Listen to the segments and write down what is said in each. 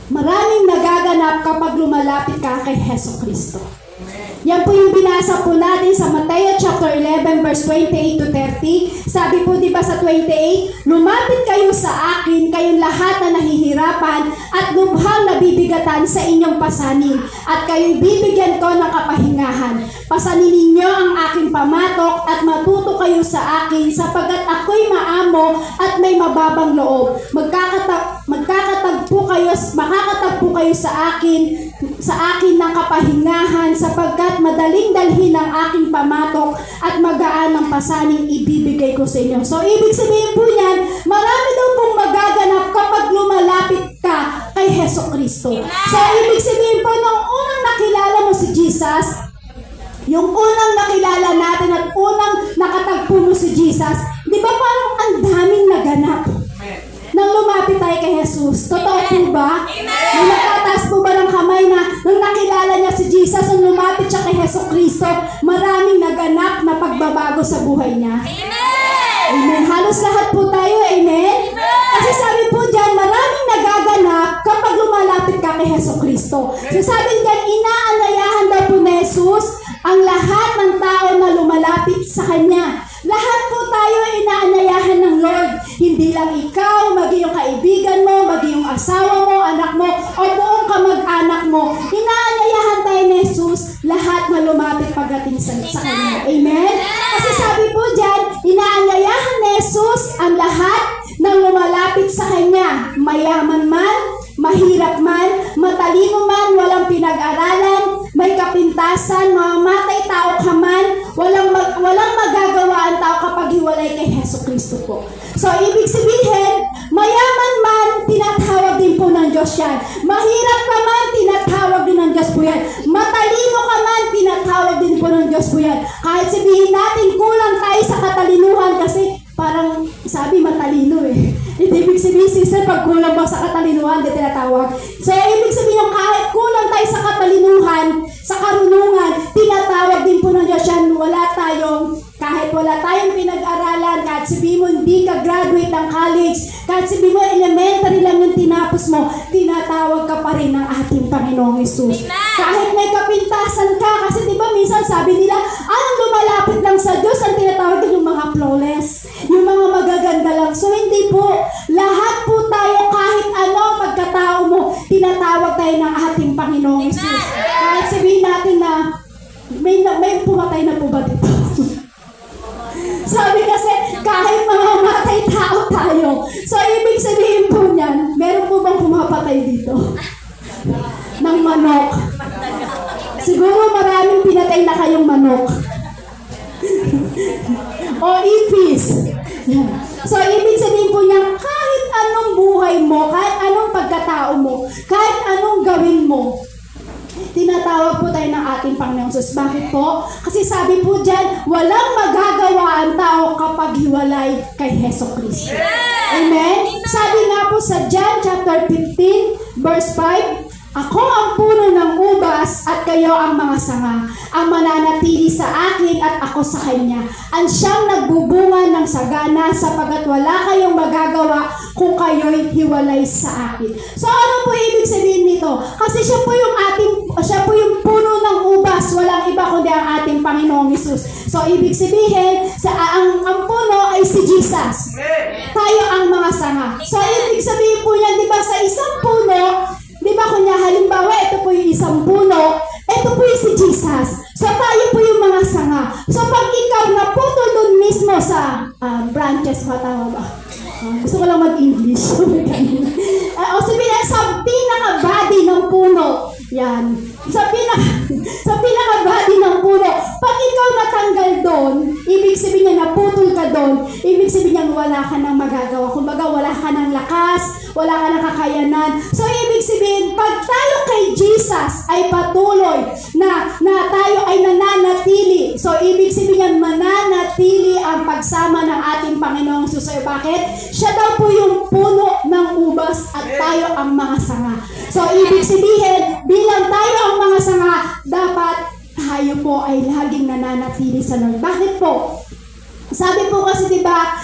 Maraming nagaganap kapag lumalapit ka kay Heso Kristo. Yan po yung binasa po natin sa Mateo chapter 11 verse 28 to 30. Sabi po di ba sa 28, lumapit kayo sa akin, kayong lahat na nahihirapan at lubhang nabibigatan sa inyong pasanin, at kayo'y bibigyan ko ng kapahingahan. Pasanin ninyo ang aking pamatok at matuto kayo sa akin, sapagkat ako'y maamo at may mababang loob. Makakatagpo kayo sa akin ng kapahingahan, sapagkat madaling dalhin ang aking pamatok at magaan ang pasaning ibibigay ko sa inyo. So, ibig sabihin po niyan, marami daw pong magaganap kapag lumalapit ka kay Heso Kristo. So, ibig sabihin po, nung unang nakilala mo si Jesus, yung unang nakilala natin at unang nakatagpo mo si Jesus, di ba parang ang daming naganap nang lumapit tayo kay Jesus? Totoo po ba? Nung nakataas po ba ng kamay na nung nakilala niya si Jesus, nung lumapit siya kay Heso Kristo, maraming naganap na pagbabago sa buhay niya? Amen. Halos lahat po tayo, amen? Kasi sabi po dyan, maraming nagaganap kapag lumalapit ka kay Heso Kristo. So sabi dyan, inaanayahan daw po ni Jesus ang lahat ng tao na lumalapit sa Kanya. Lahat po tayo inaanayahan ng Lord. Hindi lang ikaw, maging yung kaibigan mo, maging yung asawa mo, anak mo, o buong kamag-anak mo. Inaanayahan tayo ni Jesus, lahat na lumapit pagdating sa Kanya. Amen? Kasi sabi po dyan, inaanayahan ni Jesus ang lahat ng lumalapit sa Kanya. Mayaman man, mahirap man, matalino man, walang pinag-aralan, may kapintasan, mamamatay tao ka man, walang magagawa ang tao kapag hiwalay kay Heso Kristo po. So, ibig sabihin, mayaman man, tinatawag din po ng Diyos yan. Mahirap ka man, tinatawag din ng Diyos po yan. Matalino ka man, tinatawag din po ng Diyos po yan. Kahit sabihin natin, kulang tayo sa katalinuhan kasi parang sabi matalino eh. Ibig sabihin, sister, pag kulang ba sa katalinuhan, di tinatawag. So, ibig sabihin, kahit kulang tayo sa katalinuhan, sa karunungan, tinatawag din po ng Diyos yan. Kahit wala tayong pinag-aralan, kahit sabihin mo hindi ka graduate ng college, kahit sabihin mo elementary lang yung tinapos mo, tinatawag ka pa rin ng ating Panginoong Jesus. Kahit may kapintasan ka, kasi di ba minsan sabi nila, ang lumalapit lang sa Diyos, ang tinatawag yung mga flawless, yung mga magaganda lang. So hindi po, lahat po tayo, kahit ano pagkatao mo, tinatawag tayo ng ating Panginoong Jesus. Kahit sabihin natin na, may pumatay na po ba dito? Sabi kasi, kahit mamamatay tao tayo. So, ibig sabihin po niyan, meron po bang pumapatay dito? Ng manok. Siguro maraming pinatay na kayong manok. O ipis. So, ibig sabihin po niya, kahit anong buhay mo, kahit anong pagkatao mo, kahit anong gawin mo, tinatawag po tayo ng ating Panginoong Jesus. Bakit po? Kasi sabi po dyan, walang magagawa ang tao kapag hiwalay kay Heso Kristo. Amen? Sabi nga po sa John chapter 15, verse 5, ako ang puno ng ubas at kayo ang mga sanga. Ang mananatili sa akin at ako sa kanya. Ang siyang nagbubunga ng sagana sapagat wala kayong magagawa kung kayo'y hiwalay sa akin. So ano po ibig sabihin nito? Kasi siya po yung puno ng ubas. Walang iba kundi ang ating Panginoong Jesus. So ibig sabihin, ang puno ay si Jesus. Tayo ang mga sanga. So ibig sabihin po niya, di ba sa isang puno, di ba kunya halimbawa, ito po yung isang puno, ito po yung si Jesus. So tayo po yung mga sanga. So pag ikaw naputol dun mismo sa branches, matawa ba? Gusto ko lang mag-English. O sabihin, sa pinaka-body ng puno. Yan. Sa pinaka-body ng puno. Pag ikaw natanggal doon, ibig sabihin niya naputol ka doon, ibig sabihin niya wala ka nang magagawa. Kumbaga, wala ka ng lakas, wala ka ng kakayanan. So, ibig sabihin, pag tayo kay Jesus ay patuloy na tayo ay nananatili. So, ibig sabihin niya mananatili ang pagsama ng ating Panginoong Jesus. Bakit? Siya daw po yung puno ng ubas at tayo ang mga sanga. So, ibig sabihin, bilang tayo ang mga sanga, dapat tayo po ay laging nananatili sa Lord. Bakit po? Sabi po kasi diba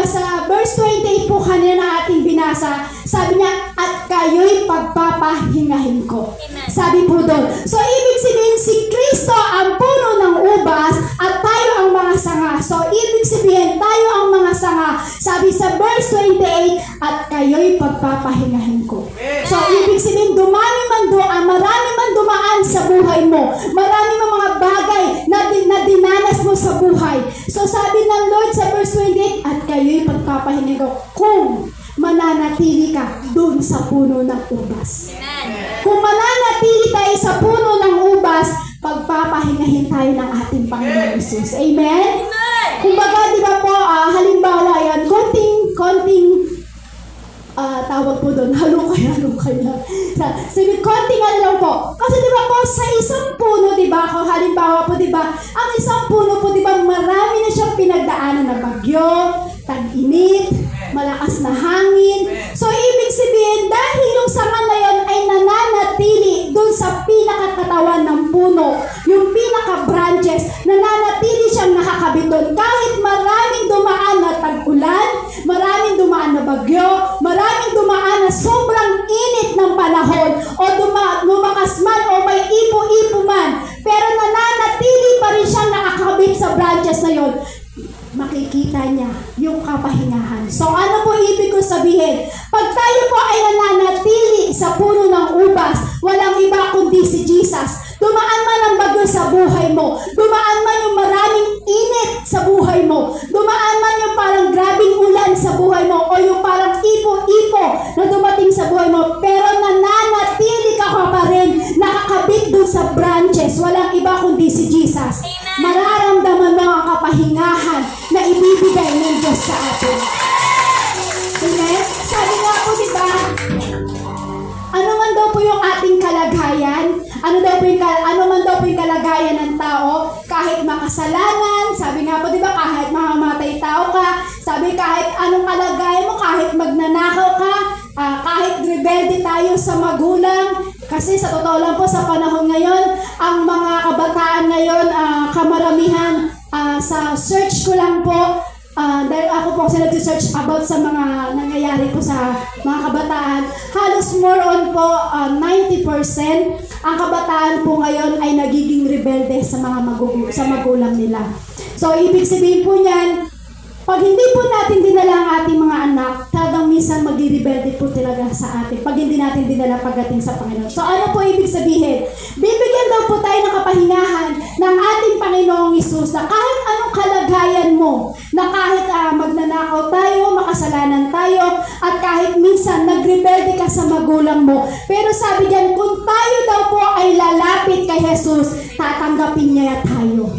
sa verse 28 po kanina na ating binasa, sabi niya, at kayo'y pagpapahingahin ko. Sabi po doon. So, ibig sabihin, si Kristo ang puno ng ubas at tayo ang mga sanga. So, ibig sabihin, tayo ang mga sanga. Sabi sa verse 28, at kayo'y pagpapahingahin ko. So, ibig sabihin, marami man dumaan sa buhay mo. Marami man mga bagay na dinanas mo sa buhay. So, sabi ng Lord sa verse 28, at kayo'y pagpapahingahin ko kung mananatili ka dun sa puno ng ubas. Kung mananatili tayo sa puno ng ubas, pagpapahingahin tayo ng ating Panginoon Jesus. Amen? Kumbaga, di ba po, halimbawa yan, konting tawag po doon, halukay. Sabi, konting ano lang po. Kasi di ba po, sa isang puno, di ba, halimbawa po, di ba, ang isang puno po, di ba, marami na siyang pinagdaanan na bagyo, tag-init, malakas na hangin. So, ibig sabihin, dahil yung sanga na yun ay nananatili dun sa pinakakatawan ng puno, yung pinaka-branches, nananatili siyang nakakabit doon. Kahit maraming dumaan na tag-ulan, maraming dumaan na bagyo, maraming dumaan na sobrang init ng panahon, o lumakas man o may ipo-ipo man, pero nananatili pa rin siyang nakakabit sa branches na yun. Makikita niya yung kapahingahan. So, ano po ibig ko sabihin? Pag tayo po ay nananatili sa puno ng ubas, walang iba kundi si Jesus. Dumaan man ang bagyo sa buhay mo, dumaan man yung maraming init sa buhay mo, dumaan man yung parang grabing ulan sa buhay mo, o yung parang ipo-ipo na dumating sa buhay mo, pero nananatili ka pa rin, nakakabit dun sa branches, walang iba kundi si Jesus. Mararamdaman mo ang kapahingahan na ibibigay ng Diyos sa atin. Amen? Sabi nga po, diba, ano man daw po yung ating kalagayan, ano man daw po yung kalagayan ng tao, kahit makasalanan, sabi nga po, diba, kahit mamamatay tao ka, sabi kahit anong kalagayan mo, kahit magnanakaw ka, kahit rebelde tayo sa magulang, kasi sa totoo lang po, sa panahon ngayon, ang mga kabataan ngayon, kamaramihan, sa search ko lang po, dahil ako po kasi nag-search about sa mga nangyayari po sa mga kabataan, halos more on po 90% ang kabataan po ngayon ay nagiging rebelde sa mga magulang nila. So, ibig sabihin po niyan, pag hindi po natin dinala ang ating mga anak, talagang minsan mag-rebelde po talaga sa atin pag hindi natin dinala pagdating sa Panginoon. So, ano po ibig sabihin? Bibigyan daw po tayo ng kapahingahan ng ating Panginoong Hesus na kahit anong kalagayan mo, na kahit magnanakaw tayo, makasalanan tayo, at kahit minsan nagrebelde ka sa magulang mo. Pero sabi diyan, kung tayo daw po ay lalapit kay Jesus, tatanggapin niya tayo.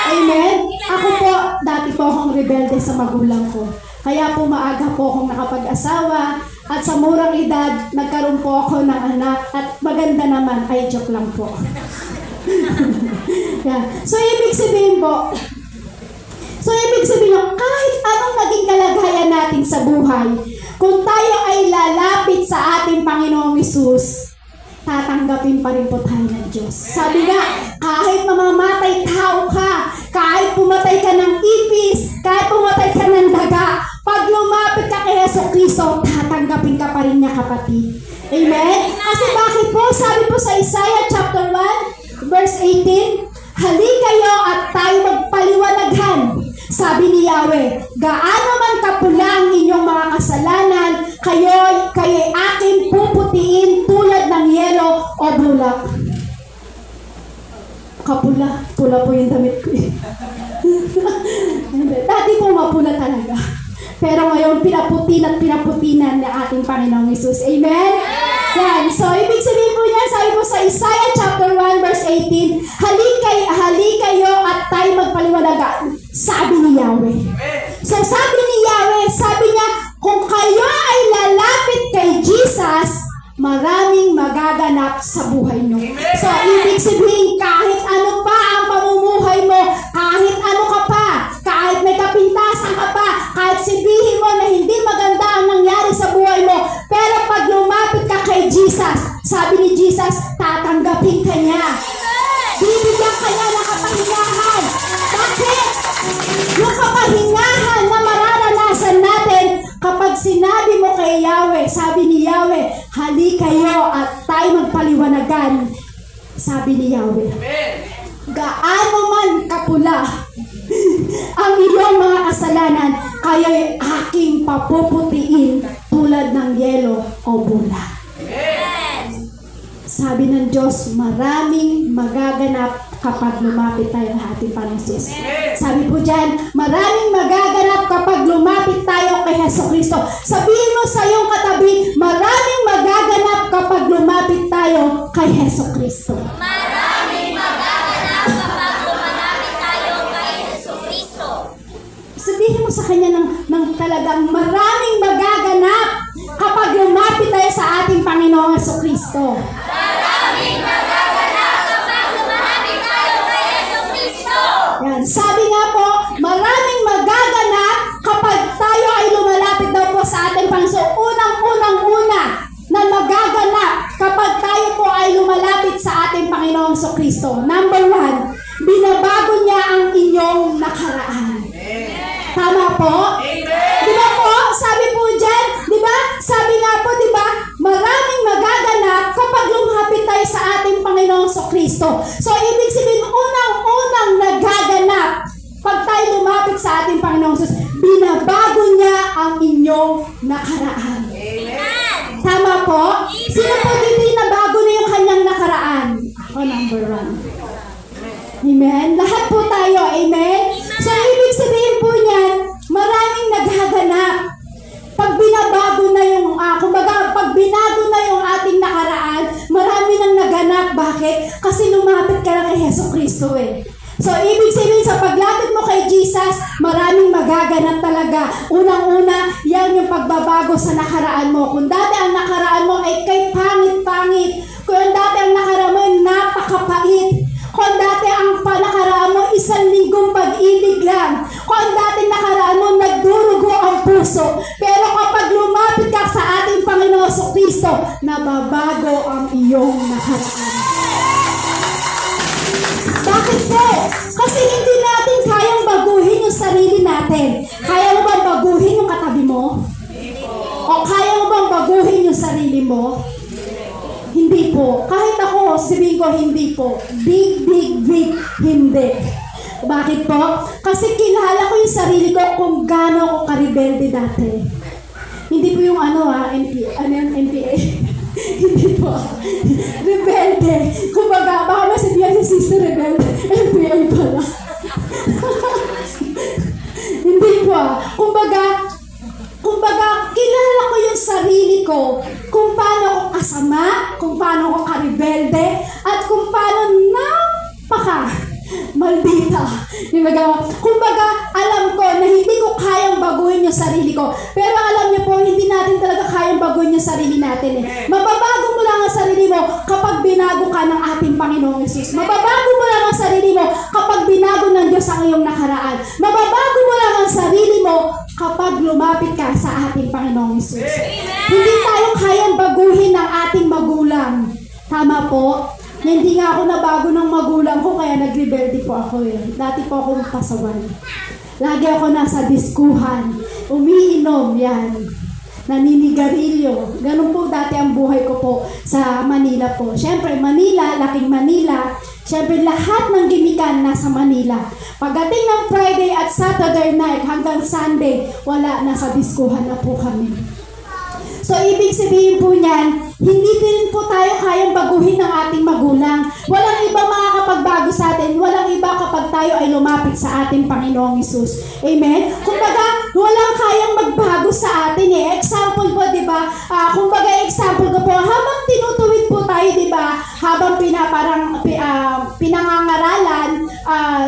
Amen? Ako po, dati po akong rebelde sa magulang ko. Kaya po maaga po akong nakapag-asawa at sa murang edad, nagkaroon po ako ng anak at maganda naman, ay joke lang po. Yeah. So, ibig sabihin kahit anong naging kalagayan natin sa buhay, kung tayo ay lalapit sa ating Panginoong Hesus, tatanggapin pa rin po tayo ng Diyos. Sabi nga, kahit mamamatay tao ka, kahit pumatay ka ng ipis, kahit pumatay ka ng daga, pag lumapit ka kay Jesucristo, tatanggapin ka pa rin niya, kapatid. Amen? Kasi bakit po? Sabi po sa Isaiah chapter 1, verse 18, halikayo at tayo magpaliwanaghan. Sabi ni Yahweh, gaano man kapula ang inyong mga kasalanan, kayo'y aking puputiin tulad ng yelo o bulak. Kapula. Pula po yung damit ko eh. Dati po mapula talaga. Pero ngayon, pinaputinan ng ating Panginoong Hesus. Amen? Yan. So, ibig sabihin po niya, sabi po sa Isaiah chapter 1, verse 18, halikayo at tayo magpaliwanagan. Sabi ni Yahweh. So, sabi ni Yahweh, sabi niya, kung kayo ay lalapit kay Jesus, maraming magaganap sa buhay nyo. So, ibig sabihin, kahit ano pa ang pamumuhay mo, kahit ano ka pa, kahit may kapintasan ka pa, kahit sabihin mo na hindi maganda ang nangyari sa buhay mo, pero pag lumapit ka kay Jesus, sabi ni Jesus, tatanggapin ka niya. Bibigyan ka niya ng kapahingahan. Bakit? Yung kapahingahan na mararanasan natin kapag sinabi mo kay Yahweh, sabi ni Yahweh, hali kayo at tayo magpaliwanagan. Sabi ni Yahweh, gaano man kapula ang iyong mga kasalanan, kaya'y aking papuputiin tulad ng yelo o bula. Sabi ng Diyos, maraming magaganap kapag lumapit tayo sa ating Panginoon. Sabi po dyan, maraming magaganap kapag lumapit tayo kay Jesucristo. Sabihin mo sa iyong katabi, maraming magaganap kapag lumapit tayo kay Jesucristo. Maraming magaganap kapag lumalapit tayo kay Jesucristo. Sabihin mo sa kanya ng talagang maraming magaganap kapag lumapit tayo sa ating Panginoong Jesucristo. Maraming magaganap kapag lumalapit tayo kay Jesucristo. Yan. Sabi nga po, maraming magaganap kapag tayo ay lumalapit daw po sa ating Panginoon. So, unang-una na magaganap kapag tayo po ay lumalapit sa ating Panginoong Jesucristo. Number 1, binabago niya ang inyong nakaraan. Tama po? Di ba po? Sabi po dyan, di ba? Sabi nga po, di ba? Maraming magaganap kapag lumapit tayo sa ating Panginoong Jesucristo. So, ibig sabihin, unang-unang nagaganap pag tayo lumapit sa ating Panginoong Jesus, binabago niya ang inyong nakaraan. Tama po? Sino po dito yung nabago na yung kanyang nakaraan? Ako, number 1. Amen? Lahat po tayo. Amen? So, ibig sabihin po niyan, maraming naghaganap. Pag binabago na yung, kumbaga, pag binago na yung ating nakaraan, marami nang naganap. Bakit? Kasi lumapit ka na kay Jesucristo eh. So, ibig sabihin, sa paglapit mo kay Jesus, maraming magaganap talaga. Unang-una, yan yung pagbabago sa nakaraan mo. Kung dati ang nakaraan mo ay kay pangit-pangit, kung dati ang nakaraan mo ay napakapait, kung dati ang nakaraan mo, 1 linggong pag-ibig lang. Kung dati nakaraan mo, nagdurugo ang puso. Pero kapag lumapit ka sa ating Panginoon Jesucristo, nababago ang iyong nakaraan. Bakit po? Kasi hindi natin kayang baguhin yung sarili natin. Kaya mo bang baguhin yung katabi mo? O kaya mo bang baguhin yung sarili mo? Hindi po. Kahit ako, sabihin ko hindi po. Big, hindi. Bakit po? Kasi kilala ko yung sarili ko kung gaano ako karibelde dati. Hindi po yung NPA. Hindi po. Rebelde. Kumbaga, baka masabihan si Sister Rebelde. NPA pala. Hindi po. Kumbaga, kilala ko yung sarili ko kung paano ako kasama, kung paano ako karibelde, at kung paano maldita. Kumbaga, alam ko na hindi ko kayang baguhin yung sarili ko. Pero alam niyo po, hindi natin talaga kayang baguhin yung sarili natin eh. Mababago mo lang ang sarili mo kapag binago ka ng ating Panginoong Jesus. Mababago mo lang ang sarili mo kapag binago ng Diyos ang iyong nakaraan. Mababago mo lang ang sarili mo kapag lumapit ka sa ating Panginoong Jesus. Hindi tayo kayang baguhin ng ating magulang. Tama po? Hindi nga ako nabago ng magulang ko, kaya nagrebelde po ako eh. Dati po akong pasawan. Lagi ako nasa diskuhan. Umiinom, yan. Naninigarilyo. Ganun po dati ang buhay ko po sa Manila po. Siyempre, Manila, laking Manila. Siyempre, lahat ng gimikan nasa Manila. Pagdating ng Friday at Saturday night hanggang Sunday, wala, nasa diskuhan na po kami. So, ibig sabihin po niyan, hindi din po tayo kayang baguhin ng ating magulang. Walang ibang makakapagbago sa atin. Walang iba kapag tayo ay lumapit sa ating Panginoong Hesus. Amen? Kumbaga, walang kayang magbago sa atin eh. Example po, di ba? Example ko po, habang tinutuwid po tayo, di ba? Habang pinangangaralan,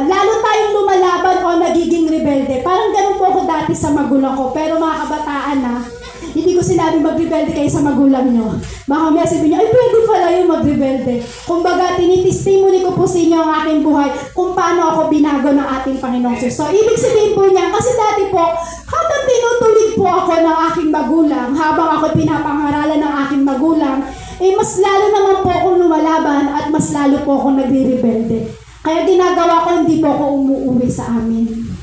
lalo tayong lumalaban o nagiging rebelde. Parang ganun po ako dati sa magulang ko. Pero mga kabataan na, hindi ko sinabi mag-rebelde kayo sa magulang nyo. Baka may sabihin nyo, ay pwede pala yung mag-rebelde. Kumbaga, tinitestimony ko po sa inyo ang aking buhay kung paano ako binago ng ating Panginoong Jesus. So, ibig sabihin po niya, kasi dati po, habang tinutulig po ako ng aking magulang, habang ako pinapangaralan ng aking magulang, mas lalo naman po akong lumalaban at mas lalo po akong nagre-rebelde. Kaya ginagawa ko, hindi po ako umuwi sa amin.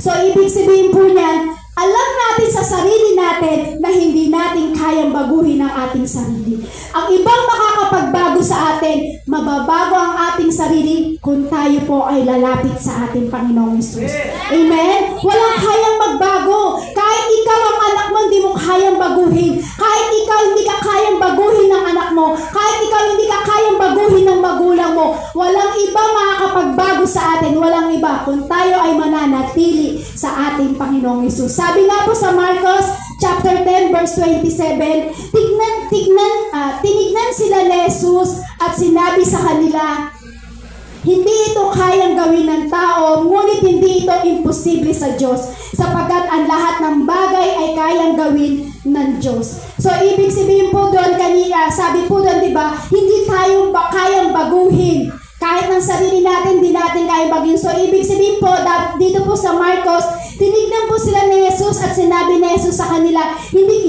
So, ibig sabihin po niyan, alam natin sa sarili natin na hindi natin natin kayang baguhin ang ating sarili. Ang ibang makakapagbago sa atin, mababago ang ating sarili kung tayo po ay lalapit sa ating Panginoong Hesus. Amen? Walang kayang magbago. Kahit ikaw ang anak mo, hindi mo kayang baguhin. Kahit ikaw hindi ka kayang baguhin ng anak mo. Kahit ikaw hindi ka kayang baguhin ng magulang mo. Walang iba makakapagbago sa atin. Walang iba kung tayo ay mananatili sa ating Panginoong Hesus. Sabi nga po sa Marcos chapter 10 verse 27, tinignan sila ni Jesus at sinabi sa kanila, hindi ito kayang gawin ng tao, ngunit hindi ito imposible sa Diyos, sapagkat ang lahat ng bagay ay kayang gawin ng Diyos. So, ibig sabihin po doon kanina, sabi po doon, di ba, hindi tayo kayang baguhin. Kahit ng sarili natin, hindi natin kayang baguhin. So, ibig sabihin po, dito po sa Marcos, tinignan po sila ni Jesus at sinabi ni Jesus sa kanila, hindi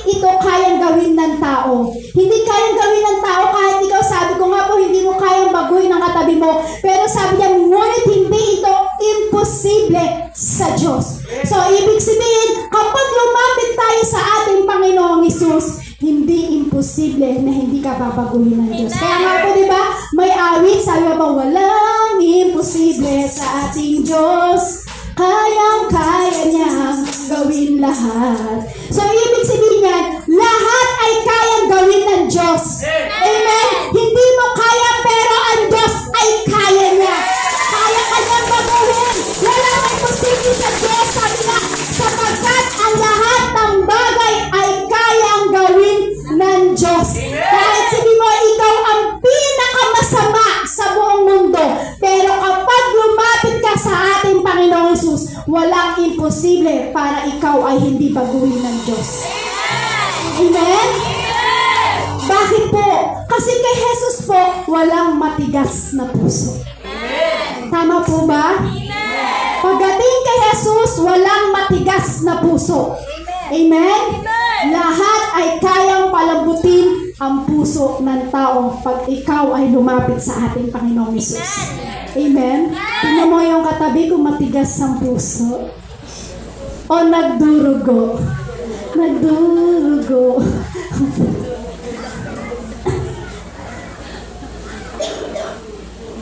ito kayang gawin ng tao. Hindi kayang gawin ng tao kahit ikaw, sabi ko nga po, hindi mo kayang baguhin ang katabi mo. Pero sabi niya, ngunit hindi ito imposible sa Diyos. So, ibig sabihin, kapag lumapit tayo sa ating Panginoong Hesus, hindi imposible na hindi ka babaguhin ng Diyos. Kaya nga po, di ba, may awit, sabi ba, walang imposible sa ating Diyos. Kayang-kaya niyang gawin lahat. So, ibig sabihin yan, lahat ay kayang gawin ng Diyos. Amen? Hindi mo kaya, pero ang Diyos ay kaya niya. Kaya ka niyang baguhin. Walang imposible sa Diyos. Sabi nga, sapagkat ang lahat ng bagay ay kayang gawin ng Diyos. Kahit sabi mo, ikaw ang pinakamasama sa buong mundo. Pero kapag lumapit ka sa ating Panginoong Hesus, walang imposible para ikaw ay hindi baguhin ng Diyos. Amen? Bakit po? Kasi kay Jesus po, walang matigas na puso. Tama po ba? Pagdating kay Jesus, walang matigas na puso. Amen? Lahat ay kayang palambutin ang puso ng tao pag ikaw ay lumapit sa ating Panginoong Hesus. Amen? Tingnan mo yung katabi kung matigas ang puso. O nagdurugo. Nagdurugo.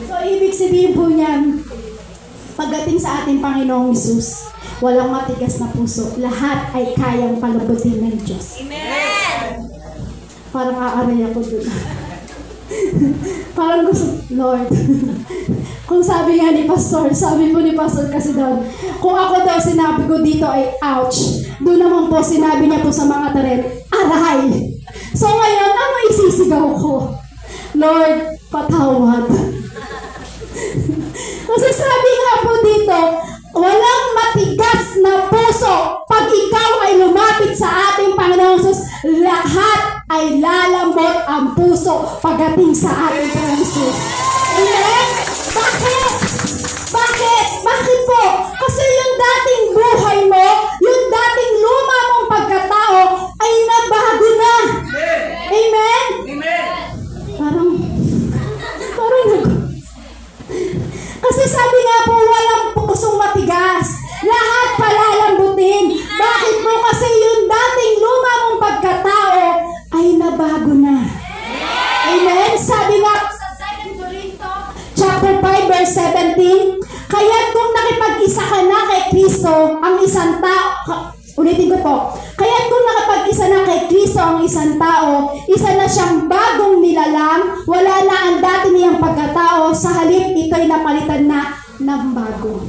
So, ibig sabihin po niyan, pagdating sa ating Panginoong Hesus, walang matigas na puso. Lahat ay kayang palambutin ng Diyos. Amen. Parang aaray ako dun. Parang gusto, Lord. Kung sabi nga ni Pastor, sabi po ni Pastor kasi daw, kung ako daw sinabi ko dito ay ouch. Doon naman po sinabi niya po sa mga taret, aray. So ngayon, ano isisigaw ko? Lord, patawad. Kasi sabi nga po dito, walang matigas na puso pag ikaw ay lumapit sa ating Panginoong Hesus, lahat ay lalambot ang puso pagdating sa ating Panginoong Hesus. Amen? Bakit? Bakit? Bakit po? Kasi yung dating buhay mo, yung dating luma mong pagkatao ay nabago na. Amen? Parang kasi sabi nga po, walang pusong matigas. Lahat palalambutin. Bakit po? Kasi yung dating luma mong pagkatao ay nabago na. Amen? Sabi nga sa 2 Corinto, chapter 5, verse 17, kaya't kung nakipag-isa ka na kay Kristo, ang isang tao, ulitin ko po, kaya't kung nakapag-isa na kay Kristo ang isang tao, isa na siyang bagong nilalang, wala na ang dati niyang pagkatao, sa halip ito'y napalitan na ng bago.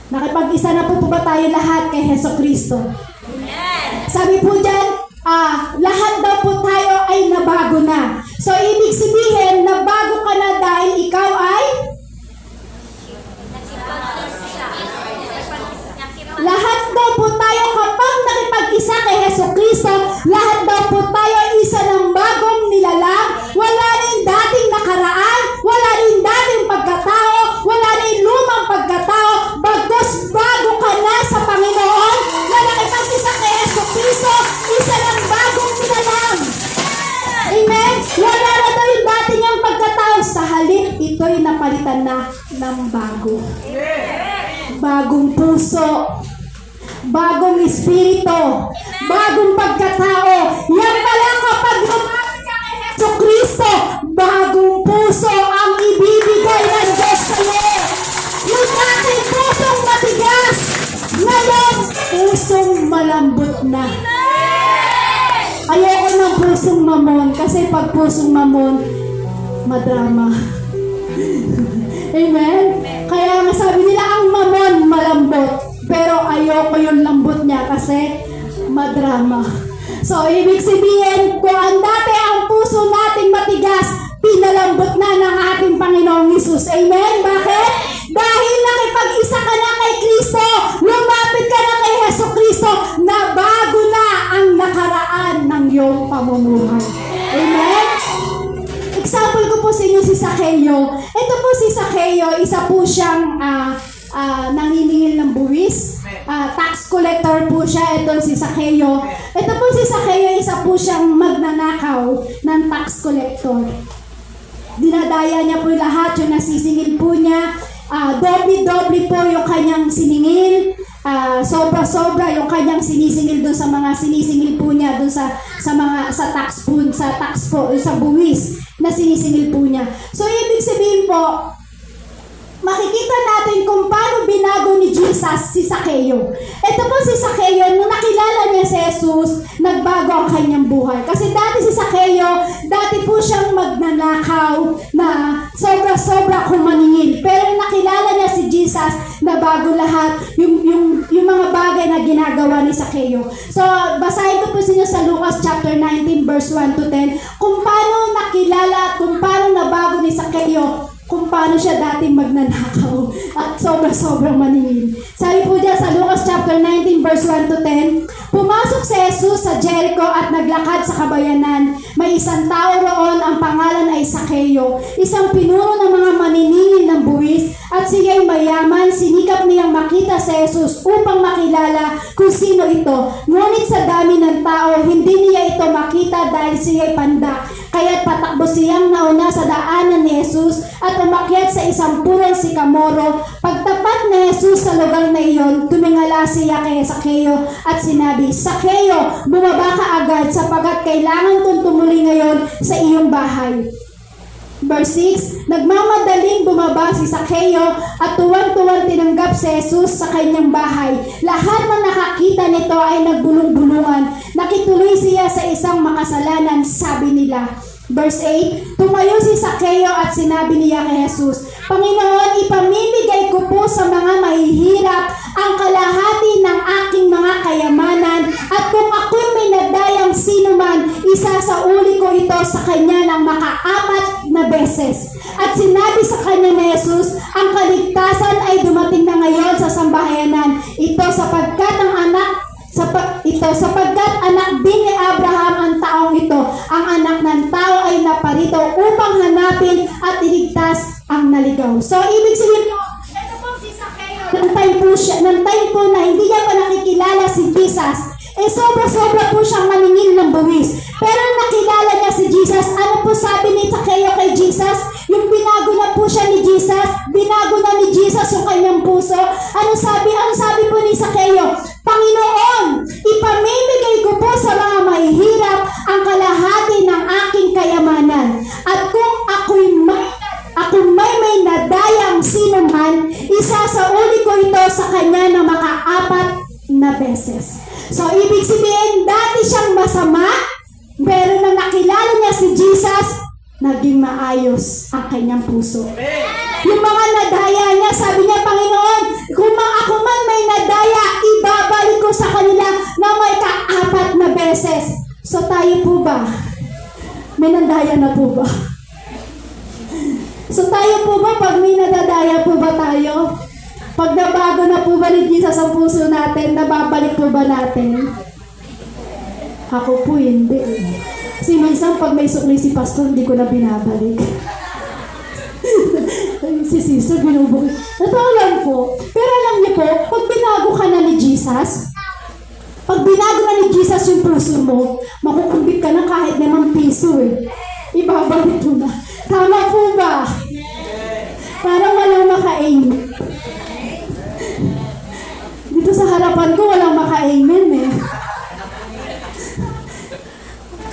Nakipag-isa na po ba tayo lahat kay Hesus Kristo? Sabi po dyan, lahat daw po tayo ay nabago na. So, ibig sabihin, nabago ka na dahil ikaw ay lahat daw po tayo kapag nakipag-isa kay Hesus Kristo, lahat daw po tayo isa ng bagong nilalang, wala rin dating nakaraan, wala rin dating pagkatao, wala rin lumang pagkatao, bagos bago ka na sa Panginoon, na nakipag-isa kay Hesus Kristo, isa ng bagong nilalang. Amen? Wala na daw yung dating ang pagkatao, sa halip ito'y napalitan na ng bago. Bagong puso, bagong espiritu, bagong pagkatao, pusong mamon. Kasi pag pusong mamon, madrama. Amen? Kaya nga sabi nila, ang mamon malambot. Pero ayoko yung lambot niya kasi madrama. So, ibig sabihin, kung ang dati ang puso nating matigas, pinalambot na ng ating Panginoong Hesus. Amen? Bakit? Dahil nakipag-isa ka na kay Kristo, lumapit ka na kay Heso Kristo, na bago na ang nakaraan ng iyong pamumuhay. Amen? Example ko po sa inyo si Zaccheo. Ito po si Zaccheo, isa po siyang nanginingil ng buwis. Tax collector po siya. Ito si Zaccheo. Ito po si Zaccheo, isa po siyang magnanakaw ng tax collector. Dinadaya niya po lahat yung nasisingil po niya. Doble-doble po yung kanyang siningil. Sobra-sobra yung kanyang sinisingil doon sa mga sinisingil po niya doon sa tax po, sa buwis na sinisingil po niya. So, ibig sabihin po, makikita natin kung paano binago ni Jesus si Zaccheo. Ito po si Zaccheo, nung nakilala niya si Jesus, nagbago ang kanyang buhay. Kasi dati si Zaccheo, dati po siyang magnanakaw na sobra-sobra kumaningil. Pero nung nakilala niya si Jesus, nabago lahat yung mga bagay na ginagawa ni Zaccheo. So, basahin ko po sa inyo sa Lucas chapter 19 verse 1 to 10 kung paano nakilala at kung paano nabago ni Zaccheo, kung paano siya dating magnanakaw at sobra-sobrang maningil. Sabi po dyan sa Lucas chapter 19 verse 1 to 10, pumasok si Jesus sa Jericho at naglakad sa kabayanan. May isang tao roon, ang pangalan ay Zaccheo, isang pinuno ng mga maniningil ng buwis, at siya'y mayaman. Sinikap niyang makita si Jesus upang makilala kung sino ito. Ngunit sa dami ng tao, hindi niya ito makita dahil siya'y pandak. Kaya't patakbo siyang nauna sa daanan ni Jesus at umakyat sa isang purong sikamoro. Pagtapat ni Jesus sa lugar na iyon, tumingala siya kay Zaccheo at sinabi, Zaccheo, bumaba ka agad sapagkat kailangan kong tumuli ngayon sa iyong bahay. Verse 6, nagmamadaling bumaba si Zaccheo at tuwang-tuwang tinanggap si Jesus sa kanyang bahay. Lahat ng nakakita nito ay nagbulong-bulungan. Nakituloy siya sa isang makasalanan, sabi nila. Verse 8, tumayo si Zaccheo at sinabi niya kay Jesus, Panginoon, ipamimigay ko po sa mga mahihirap ang kalahati ng aking mga kayamanan, at kung ako'y may nadayang sinuman, isasauli ko ito sa kanya ng makaapat na beses. At sinabi sa kanya ni Jesus, ang kaligtasan ay dumating na ngayon sa sambahayanan ito sapagkat anak din ni Abraham ang taong ito. Ang anak ng tao ay naparito upang hanapin at iligtas ang naligaw. So, ibig sabihin po, ito po si Zaccheo, ng time po na hindi niya pa nakikilala si Jesus, sobra-sobra po siyang maningil ng buwis. Pero nakilala niya si Jesus, ano po sabi ni Zaccheo kay Jesus? Yung binago na po siya ni Jesus, binago na ni Jesus yung kanyang puso. Ano sabi po ni Zaccheo? Panginoon, ipamimigay ko po sa mga mahihirap ang kalahati ng aking kayamanan. At kung ako'y may nadayang sinuman, isasauli ko ito sa kanya na makaapat na beses. So, ibig sabihin, dati siyang masama, pero nang nakilala niya si Jesus, naging maayos ang kanyang puso. Yung mga nadaya niya, sabi niya, Panginoon, kung ako man may nadaya, ibabalik ko sa kanila na may kaapat na beses. So, tayo po ba? May nadaya na po ba? So, tayo po ba, pag may nadadaya po ba tayo? Pag nabago na po ba ni Jesus ang puso natin, nababalik po ba natin? Ako po hindi. Kasi minsan pag may sukli si pastor, hindi ko na binabalik. Si sister, binubukit. Totoo lang po. Pero alam niyo po, pag binago ka na ni Jesus, pag binago na ni Jesus yung puso mo, makukumbit ka na kahit naman piso eh. Ibabalik mo na. Tama po ba? Parang walang maka-aim. Dito sa harapan ko, walang maka-amen eh.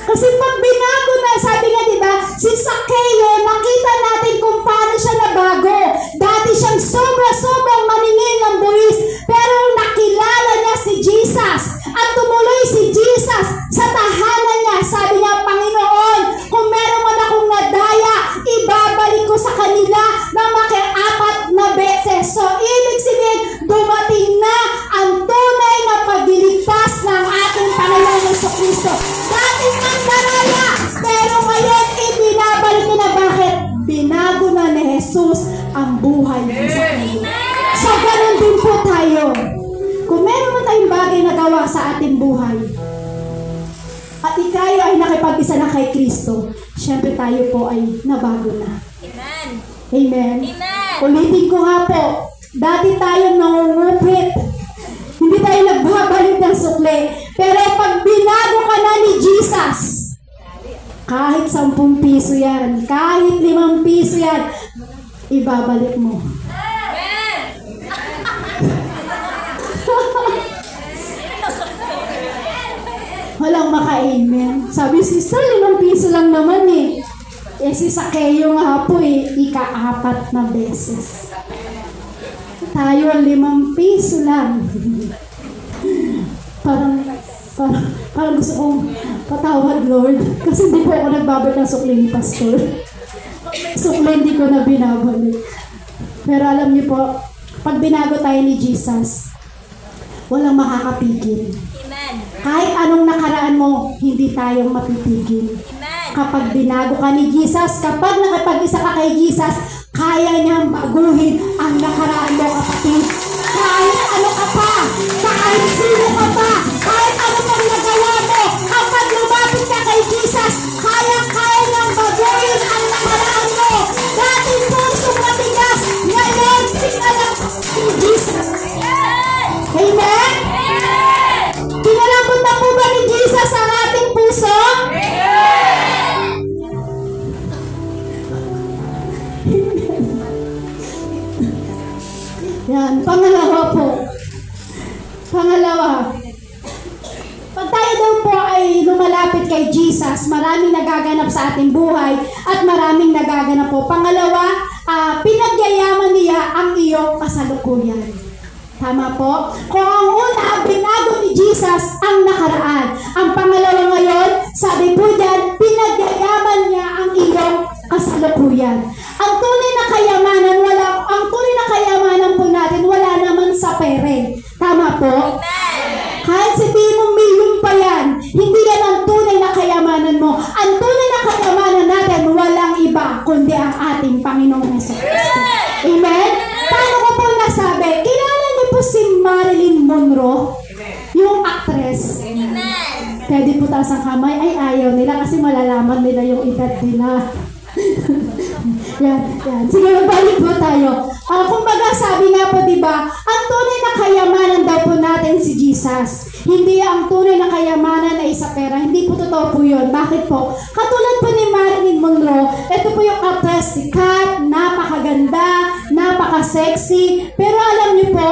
Kasi pag binago na, sabi nga diba, si Zaccheo, nakita natin kung paano siya nabago. Dati siyang sobra-sobrang maningil ng buwis, pero nakilala niya si Jesus at tumuloy si Jesus sa tahanan niya. Sabi niya, Kristo. Dati ang daraya, pero ngayon ibinabalik niya na. Bakit? Binago na ni Jesus ang buhay niya sa kanya. So, ganun din po tayo. Kung meron man tayong bagay na gawa sa ating buhay, at ikayo ay nakipag-isa na kay Kristo, syempre tayo po ay nabago na. Amen. Amen? Amen. Ulitin ko nga po, dati tayong nangungupit, hindi tayo nagbabalik ng sukli, pero pag binago ka na ni Jesus, kahit 10 piso yan, kahit 5 piso yan, ibabalik mo. Amen. Walang maka-amen. Sabi, sister, 5 piso lang naman eh. Eh si Sakeo nga po eh, ika-4 na beses. Tayo 5 piso lang. parang gusto kong patawad, Lord. Kasi hindi po ako nagbabalik ng sukli ni Pastor. Sukli hindi ko na binabalik. Pero alam niyo po, pag binago tayo ni Jesus, walang makakapigil. Amen. Kahit anong nakaraan mo, hindi tayong mapipigil. Amen. Kapag binago ka ni Jesus, kapag nakipag-isa ka kay Jesus, kaya niyang baguhin ang nakaraan mo, kapatid. Kahit ano ka pa, kahit sino ka pa, kahit ano pang nagawa mo, kapag lumapit ka kay Jesus, kaya niyang baguhin ang nakaraan mo. Dati pusong matigas, ngayon sinalak ni Jesus. Amen? Pinalambot na po ba ni Jesus ang ating puso? Yan, pangalawa po. Pag tayo daw po ay lumalapit kay Jesus, maraming nagaganap sa ating buhay at maraming nagaganap po. Pangalawa, pinagyayaman niya ang iyong kasalukuyan. Tama po? Kung ang una, binago ni Jesus ang nakaraan. Ang pangalawa ngayon, sabi po dyan, pinagyayaman niya ang iyong kasalukuyan. Ang tunay na kayamanan, po natin, wala naman sa pere. Tama po? Kahit sabihin mo milyon pa yan, hindi yan ang tunay na kayamanan mo. Ang tunay na kayamanan natin, walang iba, kundi ang ating Panginoong Jesucristo. Amen? Paano ko po nasabi? Kilala niyo po si Marilyn Monroe? Yung actress. Amen. Pwede po taas ang kamay. Ay, ayaw nila kasi malalaman nila yung edad nila. yan. Sige, magbalik po tayo. Kumbaga, sabi nga po, diba, ang tunay na kayamanan daw po natin si Jesus. Hindi ang tunay na kayamanan ay sa pera. Hindi po totoo po yun. Bakit po? Katulad po ni Marilyn Monroe, ito po yung actress, sikat, napakaganda, napaka-sexy. Pero alam niyo po,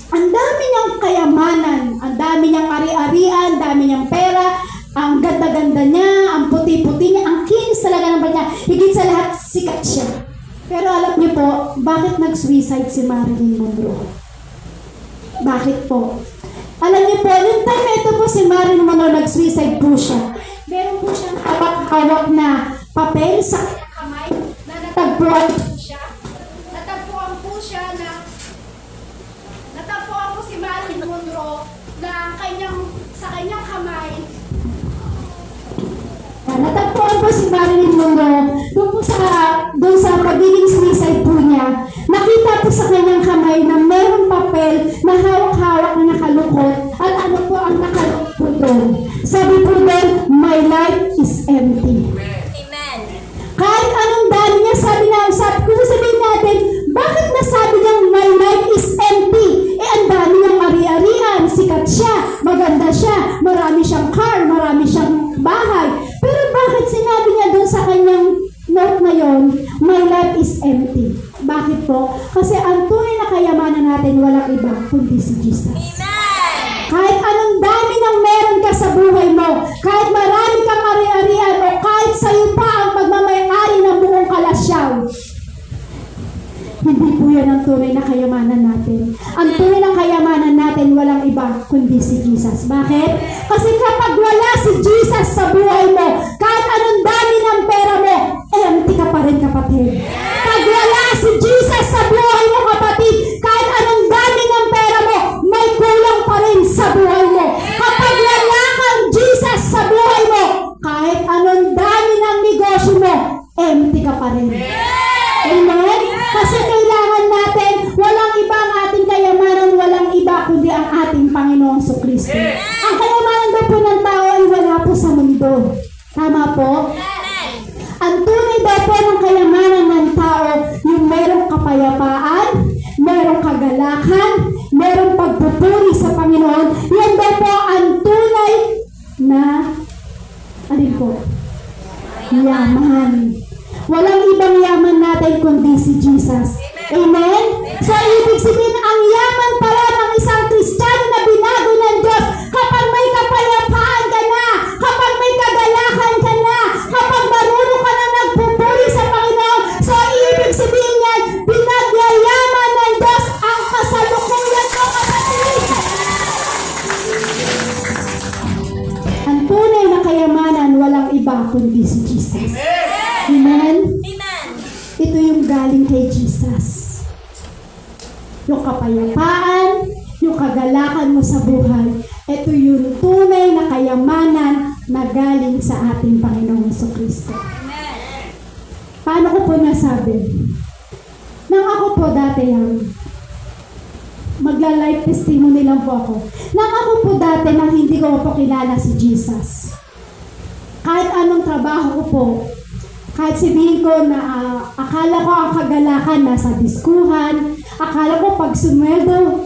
ang dami niyang kayamanan, ang dami niyang ari-arian, ang dami niyang pera, ang ganda-ganda niya, ang puti-puti niya, ang kinis talaga ng niya, higit sa lahat, sikat siya. Pero alam niyo po, bakit nag-suicide si Marilyn Monroe? Bakit po? Alam niyo po, yung time na ito po si Marilyn Monroe, nag-suicide po siya. Meron po siyang hawak na papel sa kamay na natagpuan po siya. Natagpuan po si Marilyn Monroe na sa kanyang kamay. Natagpuan po si Marilyn Monroe doon sa pagiging suicide po niya. Nakita po sa kanyang kamay na mayroong papel na hawak-hawak na nakalukot at ano po ang nakalukot po doon. Sabi po doon, my life is empty. Amen. Kahit anong dami niya, kung sabihin natin, bakit nasabi niyang my life is empty? Eh, ang dami niyang ari-arian, sikat siya, maganda siya, marami siyang car, marami siyang bahay. Pero bakit sinabi niya doon sa kanyang note na yon, my life is empty? Bakit po? Kasi ang tunay na kayamanan natin, walang iba, kundi si Jesus. Amen. Kahit anong dami ng meron ka sa buhay mo, kahit marami kang ari-arian, o kahit sa'yo pa ang pagmamayari ng buong kalasyaw, hindi po yan ang tunay na kayamanan natin. Ang tunay na kayamanan natin, walang iba, kundi si Jesus. Bakit? Kasi kapag wala si Jesus sa buhay mo, kahit anong dami ng pera mo, empty ka pa rin, kapatid. Pag wala si Jesus sa buhay mo, kapatid, kahit anong dami ng pera mo, may kulang pa rin sa buhay mo. Kapag wala kang Jesus ka pa rin. Amen? Kasi kailangan natin, walang iba ang ating kayamanan, walang iba kundi ang ating Panginoong Kristo. Ang kayamanan daw po ng tao ay wala po sa mundo. Tama po? Ang tunay daw po ng kayamanan ng tao, yung merong kapayapaan, merong kagalakan, merong pagpupuri sa Panginoon, yan daw po ang tunay na, alin po? Yaman. Walang ibang yaman natin kundi si Jesus. Amen? So, ibig sabihin, ang yaman pala ng isang Kristiyano na binago ng Diyos kapag may kapayapaan ka na, kapag may kagalakan ka na, kapag marunong ka na nagpupuri sa Panginoon. So, ibig sabihin yan, pinagyayaman ng Diyos ang kasalukuyan mo, kapatid. Ang tunay na kayamanan, walang iba kundi si Jesus. Amen? Amen. Ito yung galing kay Jesus. Yung kapayapaan, yung kagalakan mo sa buhay, ito yung tunay na kayamanan na galing sa ating Panginoong Kristo. Amen. Paano ko po nasabi? Nang ako po dati magla-life testimony lang po ako. Nang ako po dati nang hindi ko po kilala si Jesus. Kahit anong trabaho ko po, kahit sabihin ko na akala ko ang kagalakan nasa diskuhan, akala ko pag sumweldo,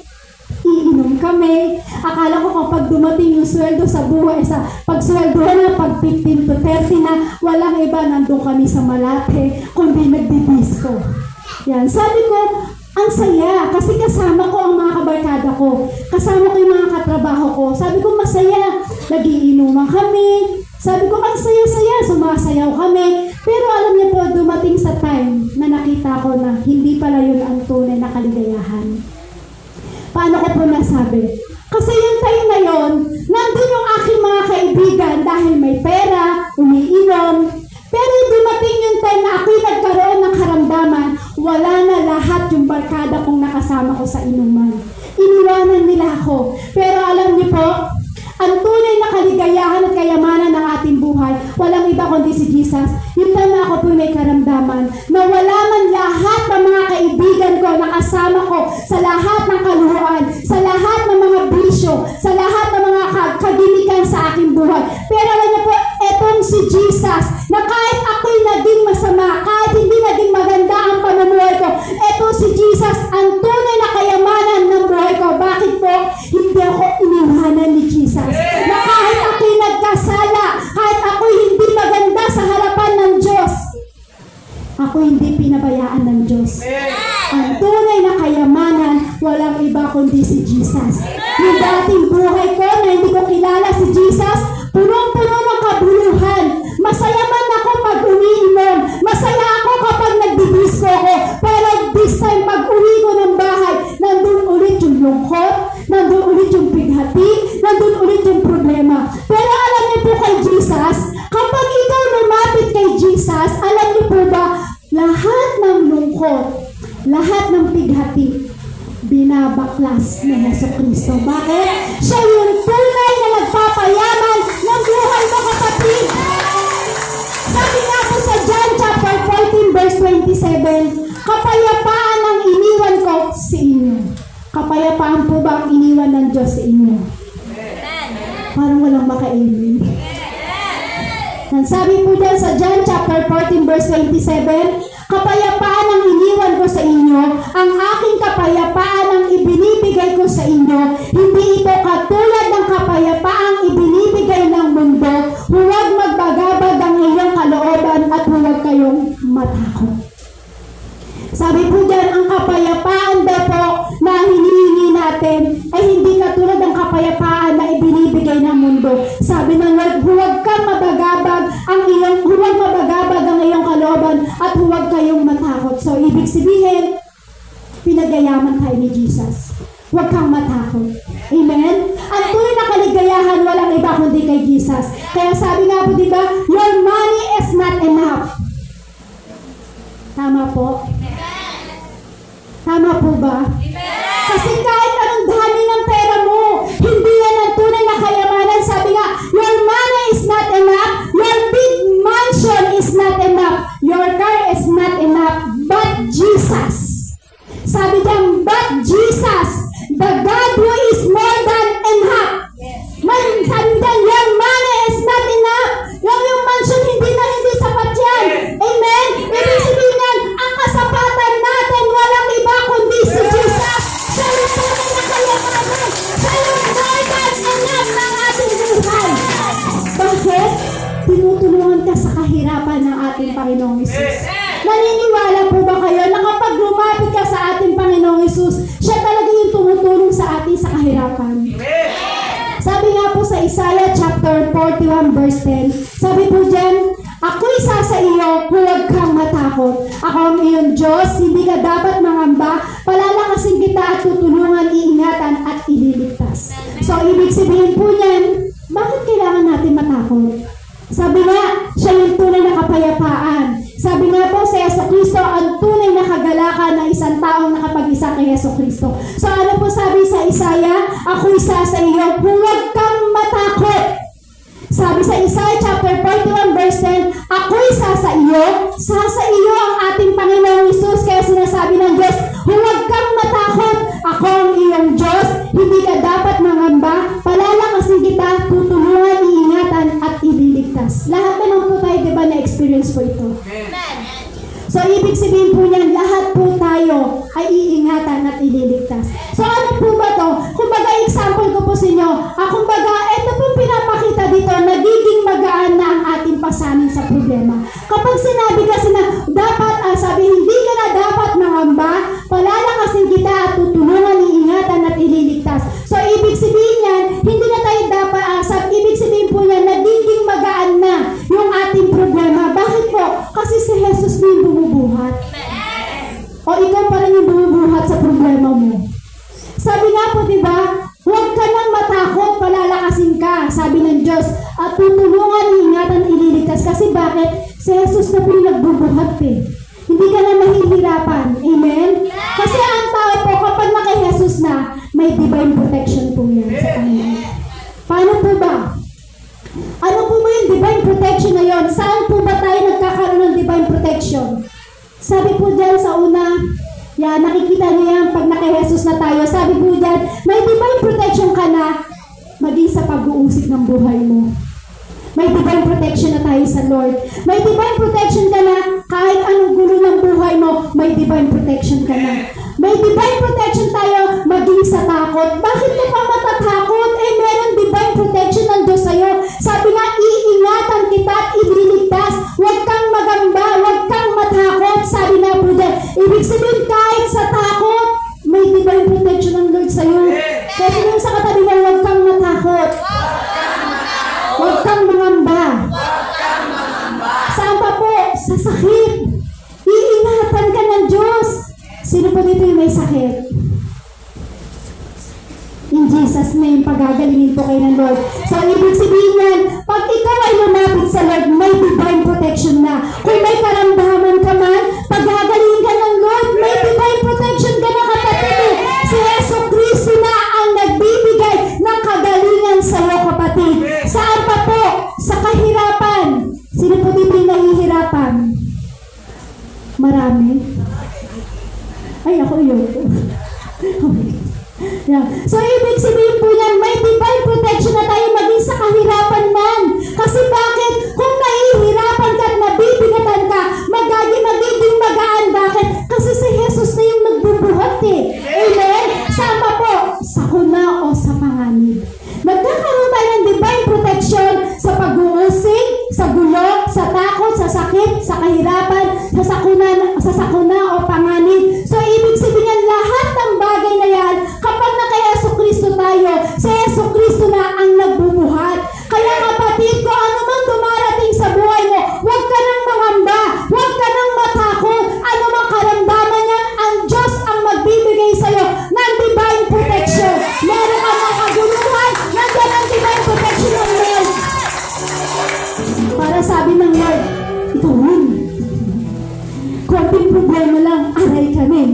iinom kami, akala ko kapag dumating yung sweldo sa buhay, pag sweldo na, pag 15 to 30 na, walang iba, nandun kami sa Malate, kundi nagdidisko. Yan, sabi ko, ang saya, kasi kasama ko ang mga kabarkada ko, kasama ko yung mga katrabaho ko, sabi ko masaya, nagiinuman kami, sabi ko, ang saya-saya, sumasayaw kami. Pero alam niyo po, dumating sa time na nakita ko na hindi pala yun ang tunay na kaligayahan. Paano ko po nasabi? Kasi yung time na yun, nandun yung aking mga kaibigan dahil may pera, umiinom. Pero dumating yung time na ako'y nagkaroon ng karamdaman, wala na lahat yung barkada kong nakasama ko sa inuman. Iniwanan nila ako. Pero alam niyo po, ang tunay na kaligayahan at kayamanan ng ating buhay, walang iba kundi si Jesus. Yung time na ako po may karamdaman, na wala man lahat ng mga kaibigan ko, nakasama ko, sa lahat ng kaluhuan, sa lahat ng mga bisyo, sa lahat ng mga kagimikan sa aking buhay. Pero alam niyo po, etong si Jesus, na kahit ako'y naging masama, kahit hindi naging maganda ang pamumuhay ko, etong si Jesus, ang tunay na kayamanan ng buhay ko. Bakit po? Hindi ako iniwanan ni Jesus. Na kahit ako'y nagkasala, kahit ako'y hindi maganda sa harapan ng Diyos, ako hindi pinabayaan ng Diyos. Ang tunay na kayamanan, walang iba kundi si Jesus. Yung dating buhay ko na hindi ko kilala si Jesus, punong-puno ng kabuluhan. Masaya man ako pag umiinom. Masaya ako kapag nagdidisko ko. Pero this time, pag uwi ko ng bahay, nandun ulit yung lungkot, nandun ulit yung pighati, nandun ulit yung problema. Pero alam niyo po kay Jesus, kapag ikaw lumapit kay Jesus, alam niyo po ba, lahat ng lungkot, lahat ng pighati, binabaklas ni Jesucristo. Bakit? Siya yung tunay na nagpapayaman ng buhay mo, kapatid. Sabi nga po sa John chapter 14 verse 27, kapayapaan ang iniwan ko sa inyo. Kapayapaan po ba ang iniwan ng Diyos sa inyo? Parang walang maka-amen. Sabi po dyan sa John chapter 14 verse 27, kapayapaan ang iniwan ko sa inyo, ang aking kapayapaan ang ibinibigay ko sa inyo, hindi ito katulad ng kapayapaang ibinibigay ng mundo. Huwag magbagabag ang iyong kalooban at huwag kayong matakot. Sabi po dyan, ang kapayapaan daw po na hinihingi natin ay hindi katulad ng kapayapaan na ibinibigay ng mundo. Sabi ng Lord, huwag kang mabagabag ang iyong kalooban at huwag kayong matakot. So, ibig sabihin, pinagayaman tayo ni Jesus. Huwag kang matakot. Amen? Ang tunay na kaligayahan, walang iba kundi kay Jesus. Kaya sabi nga po, diba, your money is not enough. Tama po? Tama po ba? Kasi kahit anong dami ng pera mo, hindi yan ang tunay na kayamanan. Sabi nga, your money is not enough, your big mansion is not enough, your car is kahirapan ng ating Panginoong Hesus. Naniniwala po ba kayo na kapag lumapit ka sa ating Panginoong Hesus, siya talaga yung tumutulong sa atin sa kahirapan? Sabi nga po sa Isaiah chapter 41 verse 10, sabi po dyan, ako'y isa sa iyo, huwag kang matakot. Ako ang iyong Diyos, hindi ka dapat mangamba, palalakasin kita at tutulungan, iingatan at ililigtas. So, ibig sabihin po niyan, bakit kailangan natin matakot? Sabi nga, siya yung tunay na kapayapaan. Sabi nga po sa Jesucristo, ang tunay na kagalakan ng isang taong nakapag-isa kay Jesucristo. So ano po sabi sa Isaiah? Ako isa sa iyo, huwag kang matakot. Sabi sa Isaiah chapter 41 verse 10, ako isa sa iyo ang ating Panginoong Hesus. Kaya sinasabi ng Diyos, huwag kang matakot. Ako ang iyong Diyos, hindi ka dapat mangamba, palalakasin kita, tutulungan, iingatan at ililigtas. Lahat na lang po tayo, di ba, na-experience po ito. Amen. So, ibig sabihin po niyan, lahat po tayo ay iingatan at ililigtas. So, ano po ba to? Kumbaga, example ko po sa inyo, kumbaga, ito po pinapakita dito, nagiging magaan na ang ating pasanin sa problema. Kapag sinabi kasi na, dapat, sabi, hindi ka na dapat mangamba, palalakasin kita at tutulungan, iingatan at ililigtas. So, ibig sabihin niyan, hindi na tayo dapat, ibig sabihin po niyan, nagiging magaan na yung ating problema. Bakit po? Kasi si Jesus na yung bumubuhat. O ikaw pa rin yung bumubuhat sa problema mo. Sabi nga po, di ba? Huwag ka nang matakot, palalakasin ka, sabi ng Diyos, at tutulungan, iingatan, ililigtas. Kasi bakit? Si Jesus na po yung nagbubuhat eh. Hindi ka na mahihirapan. Amen? Kasi ang tao po, kapag naka Jesus na, may divine protection po yan sa kanya. Paano po ba? Ano po ba yung divine protection na yun? Saan po ba tayo nagkakaroon ng divine protection? Sabi po dyan sa una, nakikita niyo yan pag naka-Jesus na tayo. Sabi po dyan, may divine protection ka na maging sa pag-uusig ng buhay mo. May divine protection na tayo sa Lord. May divine protection ka na kahit anong gulo ng buhay mo, may divine protection ka na. May divine protection tayo maging sa takot. Bakit ka pa matatakot? Meron divine protection ng Diyos sa'yo. Sabi nga, iingatan kita at ililigtas. Huwag kang magamba, huwag kang matakot. Sabi na po dyan, ibig sabihin kahit sa takot, may divine protection ng Lord sa'yo. Kasi yung sa katabi mo, huwag kang matakot. Huwag kang mangamba. Saan pa po? Sa sakit. Iingatan ka ng Diyos. Sino po dito yung may sakit? In Jesus' name, pagagalingin po kayo ng Lord. So, ibig sabihin yan, pag ikaw ay lumapit sa Lord, may divine protection na. Kung may karamdaman ka man, pagagalingin ka ng Lord, may divine protection ka na kapatid. Si Jesucristo na ang nagbibigay ng kagalingan sa iyo, kapatid. Saan pa po? Sa kahirapan. Sino po dito yung nahihirapan? Marami. Ay, ako yun. Yeah. So, ibig sabihin po yan, may divine protection na tayo maging sa kahirapan man. Kasi bakit? Kung nahihirapan ka at nabibigatan ka, magiging magaan. Bakit? Kasi si Jesus na yung nagbubuhat eh. Amen? Saan pa po? Sa kuna o sa panganib. Nagkakaroon tayo ng divine protection sa pag-uusig, sa gulo, sa takot, sa sakit, sa kahirapan, sa sakuna o panganib. So, ibig sabihin yan, lahat ng bagay na yan, kapag naka-Jesucristo tayo, si Jesucristo na ang nagbubuhat. Kaya kapatid ko, ano mang dumarating sa buhay mo, huwag ka nang mangamba, huwag ka nang matakot. Ano mang karamdaman yan, ang Diyos ang magbibigay sa'yo ng divine protection. Meron ka mga kaguluhan, nandiyan ang divine protection ng Lord. Para sabi ng Lord, ito win. Konting problema lang, aray ka rin.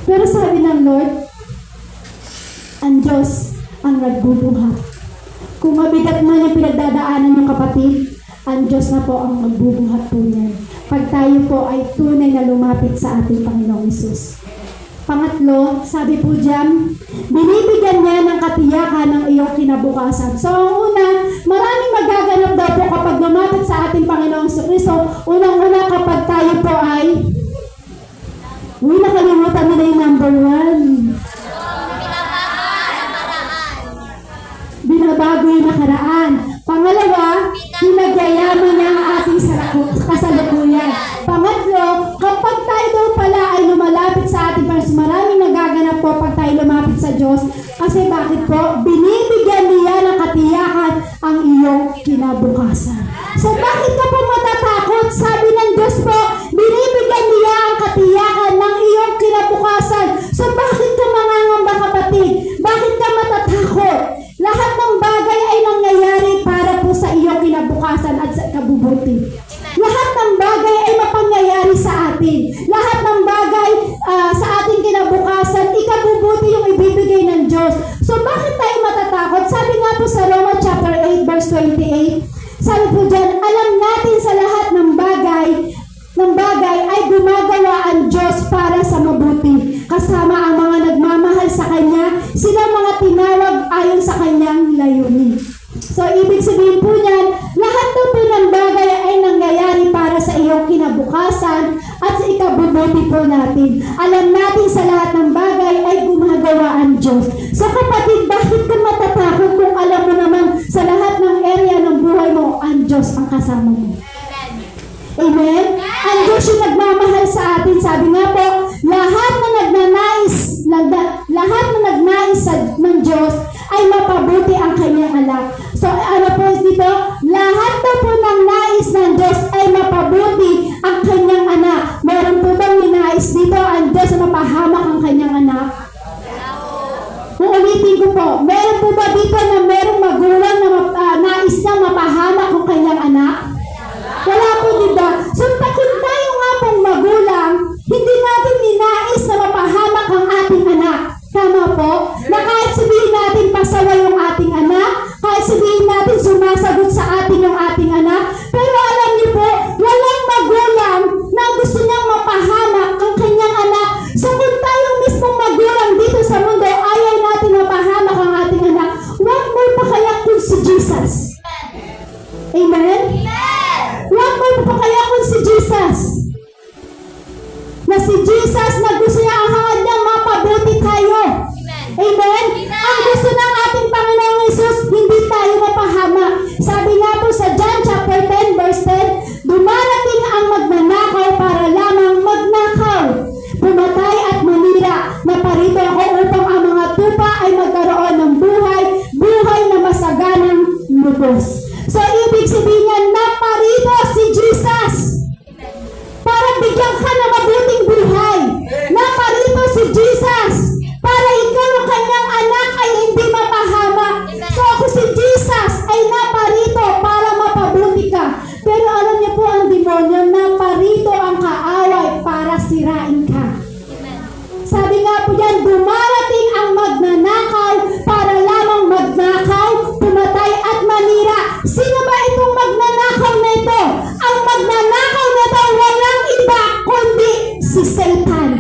Pero sabi ng Lord, ang Diyos ang nagbubuhat. Kung mabigat man yung pinagdadaanan ng kapatid, ang Diyos na po ang magbubuhat po niyan. Pag tayo po ay tunay na lumapit sa ating Panginoong Hesus. Pangatlo, sabi po dyan, binibigyan niya ng katiyakan ng iyong kinabukasan. So, ang una, maraming magaganap daw po kapag lumapit sa ating Panginoong Jesucristo. Unang-una kapag tayo po ay, nakalimutan nila yung number 1. Binabago yung nakaraan. Pangalawa, pinagyayaman kinabukasan. So bakit ka po matatakot? Sabi ng Diyos po, binibigyan niya ang katiyakan ng iyong kinabukasan. So bakit ka mangangamba, kapatid? Bakit ka matatakot? Lahat ng bagay ay nangyayari para po sa iyong kinabukasan at sa ikabubuti. Lahat ng bagay ay mapangyayari sa atin. Lahat ng bagay sa ating kinabukasan, ikabubuti yung ibibigay ng Diyos. So bakit tayo matatakot? Sabi nga po sa Romans chapter 8 verse 28, sabi po dyan, alam natin sa lahat ng bagay ay gumagawa ang Diyos para sa mabuti. Kasama ang mga nagmamahal sa Kanya, sila mga tinawag ayon sa Kanyang layunin. So, ibig sabihin po niyan, lahat po ng bagay ay nangyayari para sa iyong kinabukasan at sa ikabubuti po natin. Alam natin sa lahat ng bagay ay gumagawa ang Diyos. So, kapatid, bakit ka matatakot kung alam mo naman sa lahat ng area ng buhay mo, ang Diyos ang kasama mo? Amen? Ang Diyos yung nagmamahal sa atin. Sabi nga po, lahat na nagnanais ng Diyos ay mapabuti ang kanyang anak. So, ano po dito? Lahat po ng nais ng Diyos ay mapabuti ang kanyang anak. Meron po bang ninais dito ang Diyos na mapahamak ang kanyang anak? Uulitin ko po, meron po ba dito na merong magulang na nais niya mapahamak ang kanyang anak? Wala po dito. So, kung tayo nga pong magulang, hindi natin ninais na mapahamak ang ating anak. Tama po? Na kahit sabihin natin pasaway yung ating anak, kahit sabihin natin sumasagot sa atin yung ating anak, pero alam niyo po, walang magulang na gusto niyang mapahamak ang kanyang anak. So kung tayong mismong magulang dito sa mundo, ayaw natin mapahamak ang ating anak, huwag mo pa kaya kung si Jesus. Amen? Huwag mo pa kaya kung si Jesus. Na si Jesus na gusto niya ang hangad niya mapabuti tayo. Amen? Ang gusto ng ating Panginoong Jesus, hindi tayo mapahamak. Sabi nga po sa John chapter 10 verse 10, dumarating ang magnanakaw para lamang magnakaw, pumatay at manira. Naparito ako upang ang mga tupa ay magkaroon ng buhay na masaganang lubos. So, ibig sabihin niya, naparito si Jesus para bigyan ka ng mabuting buhay. Naparito si Jesus para ikaw ang kanyang anak ay hindi mapahamak. So ako si Jesus ay naparito para mapabuti ka. Pero alam niyo po ang demonyo, naparito ang kaaway para sirain ka. Sabi nga po yan, dumarating ang magnanakaw para lamang magnakaw, pumatay at manira. Sino ba itong magnanakaw na ito? Ang magnanakaw na ito walang iba kundi si Satan.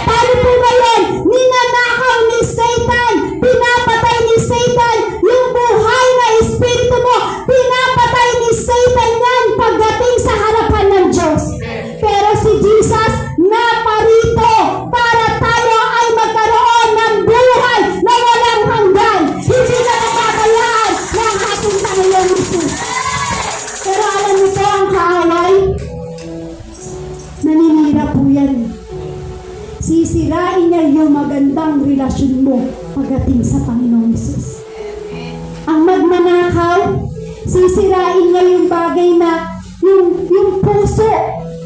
Paano po ba yan? Ninanakaw ni Satan, pinapatay ni Satan yung buhay na espiritu mo. Pinapatay ni Satan yan pagdating sa harapan ng Diyos. Pero si Jesus naparito para tayo ay magkaroon ng buhay na walang hanggan. Hindi na napapayaan ng ating Panginoon Jesus. Pero alam mo po ang kaaway? Naninira po yan. Sisirain niya yung magandang relasyon mo pagdating sa Panginoong Jesus. Ang magnanakaw, sisirain niya yung bagay na yung puso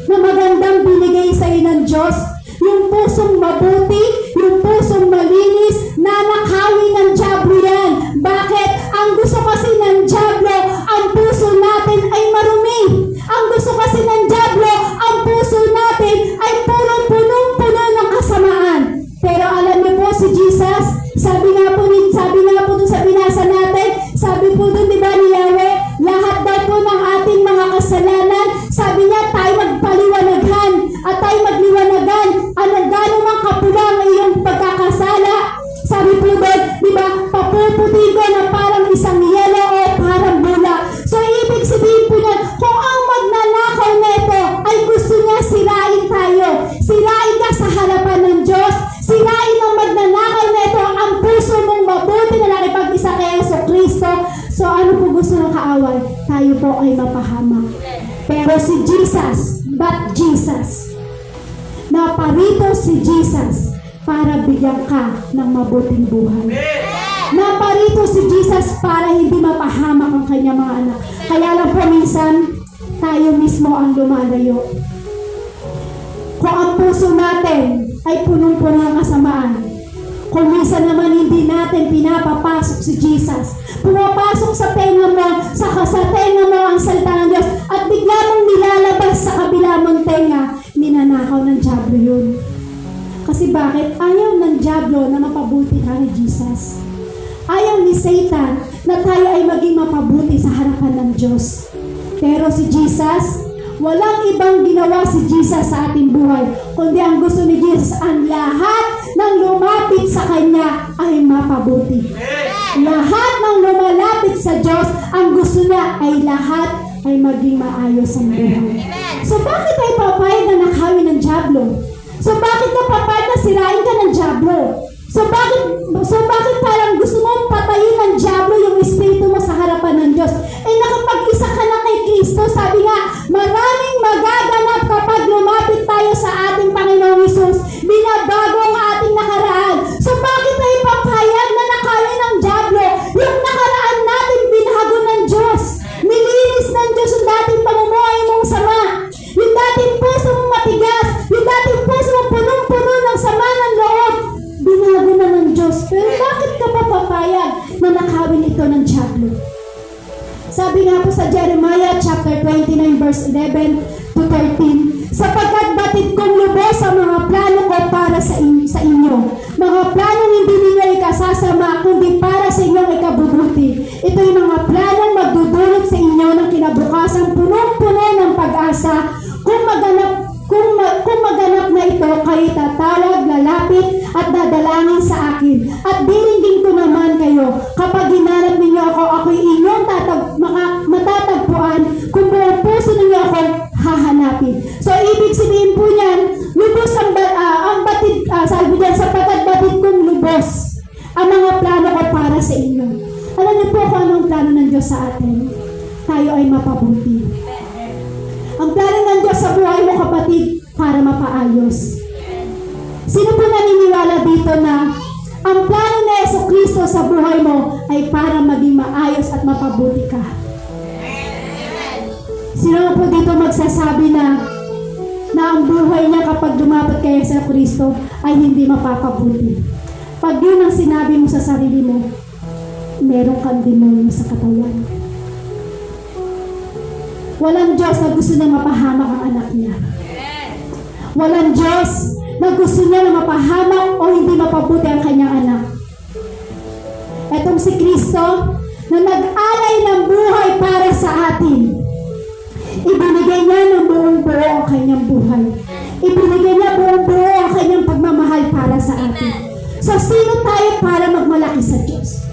na magandang binigay sa iyo ng Diyos, yung pusong mabuti, yung pusong malinis, nanakawin ng dyablo yan. Bakit? Ang gusto kasi ng dyablo, ang puso natin ay marumi. Ang gusto kasi ng dyablo, ang puso natin ay punong-puno ng kasamaan. Pero alam niyo po si Jesus, sabi nga po dun sa binasa natin, sabi po dun diba ni Yahweh, lahat daw po ng ating mga kasalanan, sabi niya tayo magpaliwanagan at tayo magliwanagan. Ano gano'n mang kapula ang iyong pagkakasala. Sabi po doon, diba, papuputi ko na parang isang yelo o parang bula. So ibig sabihin po niyan, kung ang magnanakaw na ito ay gusto niya sirain tayo, sirain ka sa harapan ng Diyos, sirain ang magnanakaw na ito ang puso mong mabuti na nakipag-isa kay Jesucristo. So ano po gusto ng kaaway? Tayo po ay mapahamak. Pero si Jesus, but Jesus, naparito si Jesus para bigyan ka ng mabuting buhay. Naparito si Jesus para hindi mapahamak ang kanyang mga anak. Kaya lang po minsan, tayo mismo ang lumalayo. Kung ang puso natin ay punong-puno ng kasamaan, kung minsan naman hindi natin pinapapasok si Jesus, pumapasok sa tenga mo, sa tenga mo ang salita ng Diyos, at bigla mong nilalabas sa kabila mong tenga, ninanakaw ng dyablo yun. Kasi bakit? Ayaw ng dyablo na mapabuti ka ni Jesus. Ayaw ni Satan na tayo ay maging mapabuti sa harapan ng Diyos. Pero si Jesus, walang ibang ginawa si Jesus sa ating buhay, kundi ang gusto ni Jesus, ang lahat ng lumapit sa Kanya ay mapabuti. Lahat ng lumalapit sa Diyos, ang gusto niya ay lahat ay maging maayos ang buhay. So bakit tayo papayag na nakawin ng dyablo? So bakit ka papayag na sirain ka ng dyablo? So bakit parang gusto mong patayin ng dyablo yung espiritu mo sa harapan ng Diyos? Eh nakapag-isa ka na kay Kristo, sabi nga, maraming magaganap kapag lumapit tayo sa ating Panginoong Hesus. Binabago ang ating nakaraan. So bakit tayo papayag na nakawin ng dyablo? Yung nakaraan natin binago ng Diyos. Nilinis ng Diyos yung dating pamumuhay mong sama. Yung dating puso mong matigas. Yung dating puso mong punong-puno ng sama ng loob. Binago na ng Diyos. Pero bakit ka pa papayag na nakawin ito ng dyablo? Sabi nga po sa Jeremiah chapter 29 verse 11 to 13, sapagkat batid kong lubos ang mga plano ko para sa inyo. Mga planong hindi ninyo ikasasama, kundi para sa inyong ikabubuti. Ito yung mga planong magdudulot sa inyo ng kinabukasan punong-puno ng pag-asa. Kung maganap na ito, kayo tatawag, lalapit, at dadalangin sa akin. At diringgin ko naman kayo. Kapag hinanap ninyo ako, ako'y inyong matatagpuan. Kung buong puso ninyo ako, hahanapin. So, ibig sabihin po niyan, lubos ang batid, sabi diyan, sapagkat batid kong lubos ang mga plano ko para sa inyo. Alam niyo po kung anong plano ng Diyos sa atin? Tayo ay mapabuti. Ang plano ng Diyos sa buhay mo, kapatid, para mapaayos. Sino po naniniwala dito na ang plano ni Jesucristo sa buhay mo ay para maging maayos at mapabuti ka? Sino po dito magsasabi na ang buhay niya kapag lumapit kay Jesucristo ay hindi mapapabuti? Pag yun ang sinabi mo sa sarili mo, meron kang demonyo sa katawan. Walang Diyos na gusto na mapahamak ang anak niya. Walang Diyos na gusto niya na mapahamak o hindi mapabuti ang kanyang anak. Etong si Kristo na nag-alay ng buhay para sa atin. Ibinigay niya ng buong-buo ang kanyang buhay. Ibinigay niya buong-buo ang kanyang pagmamahal para sa atin. So sino tayo para magmalaki sa Diyos?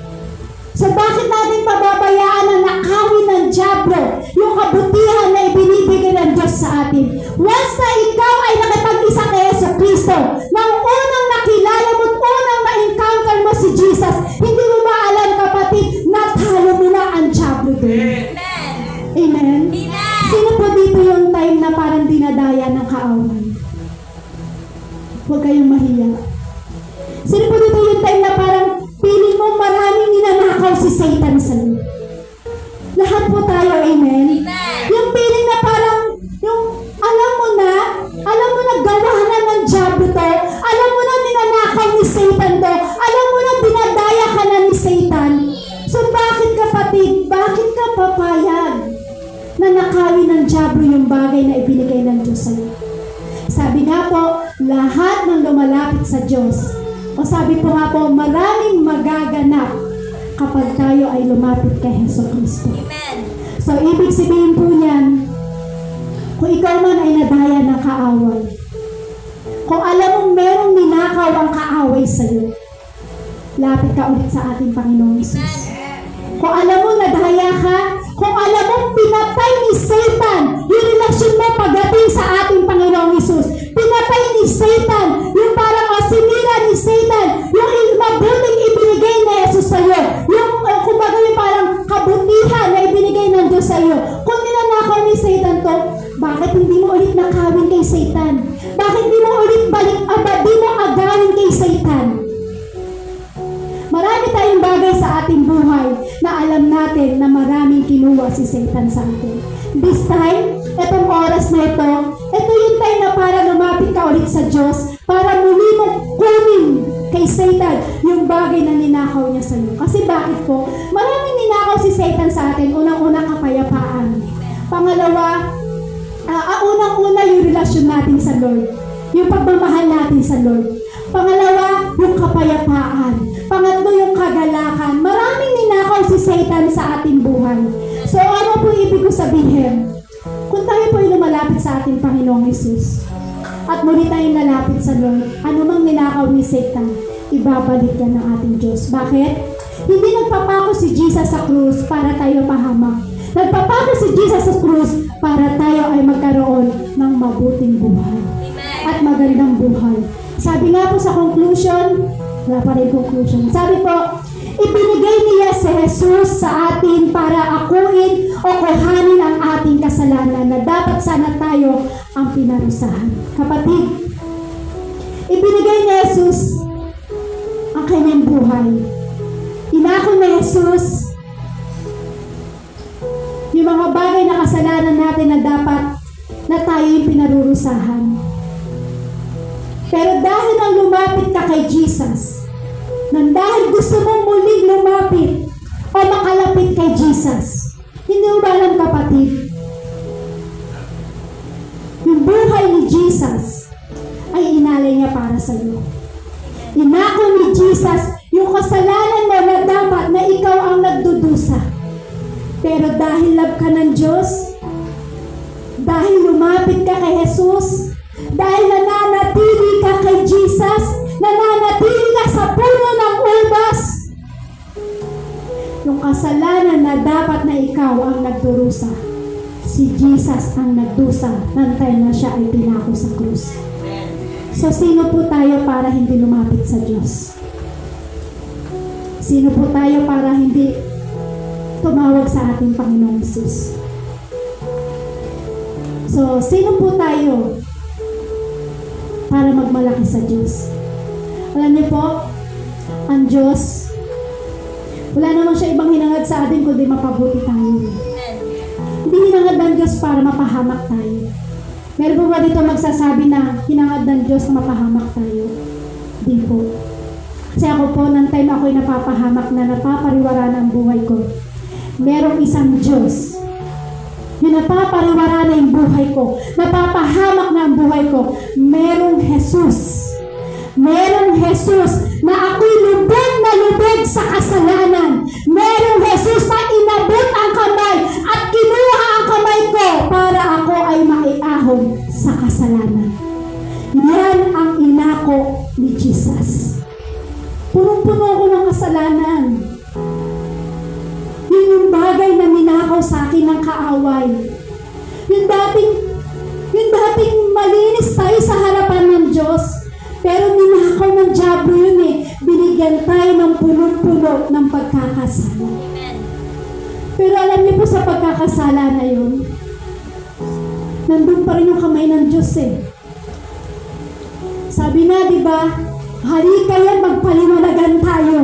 So bakit natin pababayaan na nakawin ng dyablo yung kabutihan na ibinibigay ng Diyos sa atin? Once na ikaw ay nakipag-isa kay Jesucristo, nang unang nakilala mo at unang na-encounter mo si Jesus, hindi mo ba alam, kapatid, natalo mo na ang dyablo doon? Amen? Sino po dito yung time na parang dinadaya ng kaaway? Huwag kayong mahiya. Sino po dito yung time na parang piling mo maraming ninanakaw si Satan sa iyo? Lahat po tayo, amen? Yung piling na parang, yung alam mo na gawa na ng dyablo to, alam mo na ninanakaw ni Satan to, alam mo na dinadaya ka na ni Satan. So bakit, kapatid, bakit ka papayag na nakawin ng dyablo yung bagay na ibinigay ng Diyos sa iyo? Sabi nga po, lahat ng lumalapit sa Diyos, o sabi po nga po, maraming magaganap kapag tayo ay lumapit kay Jesucristo. So, ibig sabihin po niyan, kung ikaw man ay nadaya ng kaaway, kung alam mong merong ninakaw ang kaaway sa iyo, lapit ka ulit sa ating Panginoong Hesus. Kung alam mo nadaya ka, kung alam mong pinatay ni Satan yung relasyon mo pagdating sa ating Panginoong Hesus, pinatay ni Satan yung parang sinira ni Satan yung mabuting ibinigay ni Jesus sa iyo, yung kumbaga yung parang kabutihan na ibinigay ng Diyos sa iyo. Kung ninanakaw ni Satan to, bakit hindi mo ulit nakawin kay Satan? Bakit hindi mo ulit di mo agawin kay Satan? Marami tayong bagay sa sa ating buhay na alam natin na maraming kinuha si Satan sa atin. This time, itong oras na ito yung time na para lumapit ka ulit sa Diyos, para muli mong kunin kay Satan yung bagay na ninakaw niya sa iyo. Kasi bakit po? Maraming ninakaw si Satan sa atin. Unang-unang kapayapaan. Pangalawa, unang-una yung relasyon natin sa Lord. Yung pagmamahal natin sa Lord. Pangalawa, yung kapayapaan. Pangatlo, yung kagalakan. Maraming ninakaw si Satan sa ating buhay. So ano po ibig ko sabihin? Kung tayo po ay lumalapit sa ating Panginoong Hesus at muli tayong lalapit sa Lord, ano mang ninakaw ni Satan, ibabalik yan ng ating Diyos. Bakit? Hindi nagpapako si Jesus sa krus para tayo pahamak. Nagpapako si Jesus sa krus para tayo ay magkaroon ng mabuting buhay at magandang buhay. Sabi nga po sa conclusion, wala pa rin conclusion. Sabi po, ibinigay niya si Jesus sa atin para akuin o kuhanin ang ating kasalanan na dapat sana tayo ang pinarusahan. Kapatid, ibinigay ni Jesus ang kanyang buhay. Inako ni Jesus yung mga bagay na kasalanan natin na dapat na tayo yung pinarurusahan. Pero dahil nang lumapit ka kay Jesus, nang dahil gusto mong muling lumapit o makalapit kay Jesus, hindi mo ba alam, kapatid, yung buhay ni Jesus ay inalay niya para sa iyo. Inako ni Jesus yung kasalanan mo na dapat na ikaw ang nagdudusa. Pero dahil love ka ng Diyos, dahil lumapit ka kay Jesus, dahil nananatili ka kay Jesus, nananatili ka sa puno ng ubas, yung kasalanan na dapat na ikaw ang nagdurusa, si Jesus ang nagdusa ng time na siya ay pinako sa krus. So sino po tayo para hindi lumapit sa Diyos? Sino po tayo para hindi tumawag sa ating Panginoong Hesus? So sino po tayo para magmalaki sa Diyos? Alam niyo po, ang Diyos, wala naman siya ibang hinangad sa atin kundi mapabuti tayo. Hindi hinangad ng Diyos para mapahamak tayo. Meron po ba dito magsasabi na hinangad ng Diyos na mapahamak tayo? Hindi po. Kasi ako po, nang time ako'y napapahamak na napapariwara ng buhay ko, merong isang Diyos yung napapariwara na yung buhay ko, napapahamak na ang buhay ko. Merong Jesus. Merong Jesus na ako'y lubog na lubog sa kasalanan. Merong Jesus na inabot ang kamay at kinuha ang kamay ko para ako ay maiahon sa kasalanan. Yan ang inako ni Jesus. Punong-puno ko ng kasalanan. Yun yung bagay na ninakaw sa akin ng kaaway. Yung dating malinis tayo sa harapan ng Diyos, pero ninakaw ng diablo yun eh. Binigyan tayo ng puno-puno ng pagkakasala. Pero alam niyo po sa pagkakasala na yun, nandun pa rin yung kamay ng Diyos eh. Sabi nga, di ba, halika yan, magpaliwanagan tayo.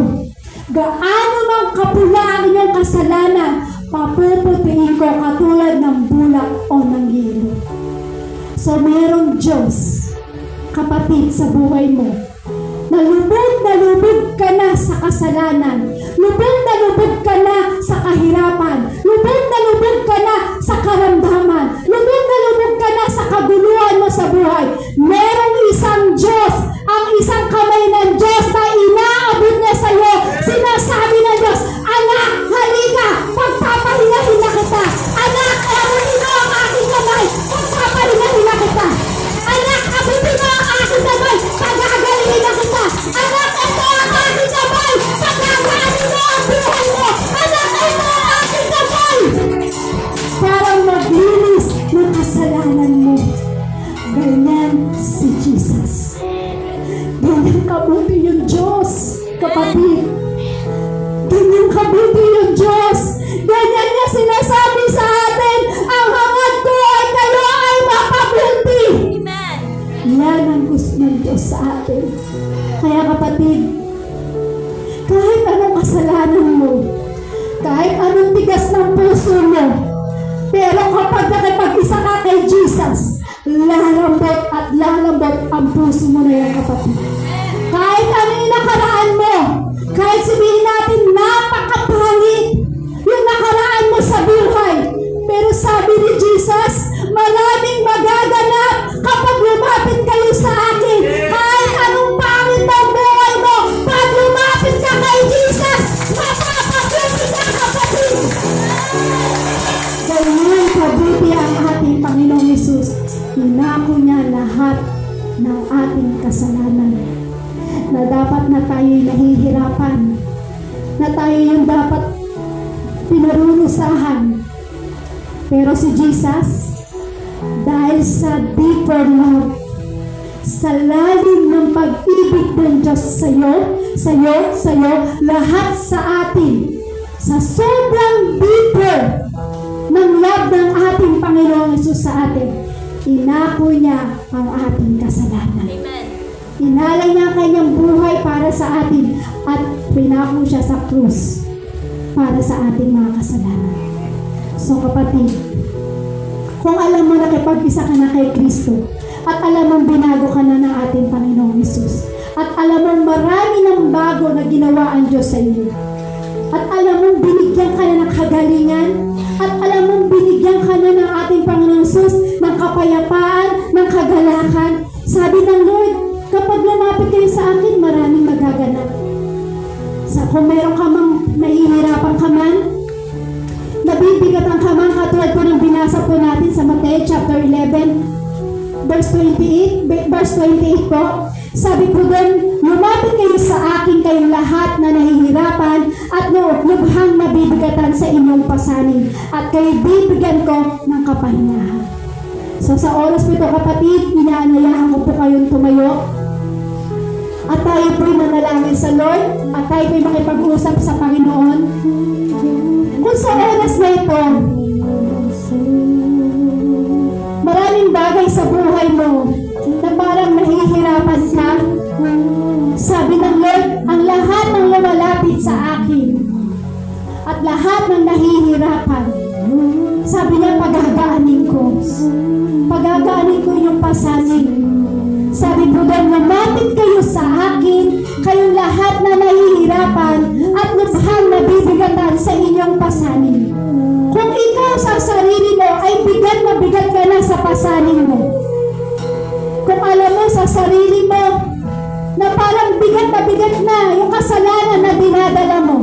Gaano mang kapula ang inyong kasalanan, papuputiin ko katulad ng bulak o ng yelo. So merong Diyos, kapatid, sa buhay mo, na lubog ka na sa kasalanan, lubog ka na sa kahirapan, lubog ka na sa karamdaman, lubog ka na sa kaguluhan mo sa buhay. Merong isang Diyos, ang isang kamay ng Diyos na inaabot niya sa iyo. Sinasabi ng Diyos, anak, halika, pagpapahingahin na kita. Anak, abutin mo ang aking kamay, pagpapahingahin na kita. Anak, abutin mo ang aking kamay, pagagalingin na kita. Anak, ito ang aking kamay, pagkakaano mo ang buhay mo. Anak, ito ang aking kamay. Parang maglinis ng kasalanan mo. Ganyan si Jesus. Ganyan kabuti yung Diyos, kapatid. Ganyan kabuti yung Diyos. Ganyan niya sinasabi sa atin, ang hangad ko ay kayo ay mapabuti. Amen. Yan ang gusto ng Diyos sa atin. Kaya kapatid, kahit anong kasalanan mo, anong tigas ng puso mo. Pero kapag nakipag-isa ka kay Jesus, lalambot at lalambot ang puso mo na yan, kapatid. Kahit ano yung nakaraan mo, kahit sabihin natin napakapangit yung nakaraan mo sa buhay, pero sabi ni Jesus, maraming magaganap kapag lumapit kayo sa akin. Kahit anong pangit ng buhay mo, pag lumapit ka kay Jesus, mapapagluti ka, kapatid. Ganyan kabuti ang ating Panginoong Hesus. Hinako niya lahat ng ating kasalanan. Na dapat na tayo'y nahihirapan. Na tayo yung dapat pinarurusahan. Pero si Jesus, dahil sa deeper love, sa lalim ng pag-ibig ng Diyos sa'yo, lahat sa atin, sa sobrang deeper ng love ng ating Panginoong Hesus sa atin, inako niya ang ating kasalanan. Amen. Inalay niya ang kanyang buhay para sa atin at pinako siya sa krus para sa ating mga kasalanan. So kapatid, kung alam mo na nakipag-isa ka na kay Kristo at alam mong binago ka na ng ating Panginoong Hesus at alam mong marami ng bago na ginawa ang Diyos sa iyo at alam mong binigyan ka na ng kagalingan at alam mong binigyan ka na ng ating Panginoong Hesus ng kapayapaan, ng kagalakan, sabi ng Lord, kapag lumapit kayo sa akin, maraming magaganap. Kung meron ka mang nahihirapan ka man, nabibigatan ka man, katulad po ng binasa po natin sa Mateo chapter 11, verse 28 po, sabi po doon, lumapit kayo sa akin kayong lahat na nahihirapan at lubhang nabibigatan sa inyong pasanin at kayo bibigyan ko ng kapahingahan. So sa oras po ito, kapatid, inaanayahan ko po kayong tumayo at tayo po'y manalangin sa Lord at tayo po'y makipag-usap sa Panginoon. Kung sa oras na ito, maraming bagay sa buhay mo na parang nahihirapan ka, sabi ng Lord, ang lahat ng lumalapit sa akin at lahat ng nahihirapan, sabi niya, pagagaanin ko yung pasanin. Sabi po doon, lumapit kayo sa akin, kayong lahat na nahihirapan at lubhang nabibigatan sa inyong pasanin. Kung ikaw sa sarili mo ay bigat na bigat ka na sa pasanin mo, kung alam mo sa sarili mo na parang bigat na yung kasalanan na dinadala mo,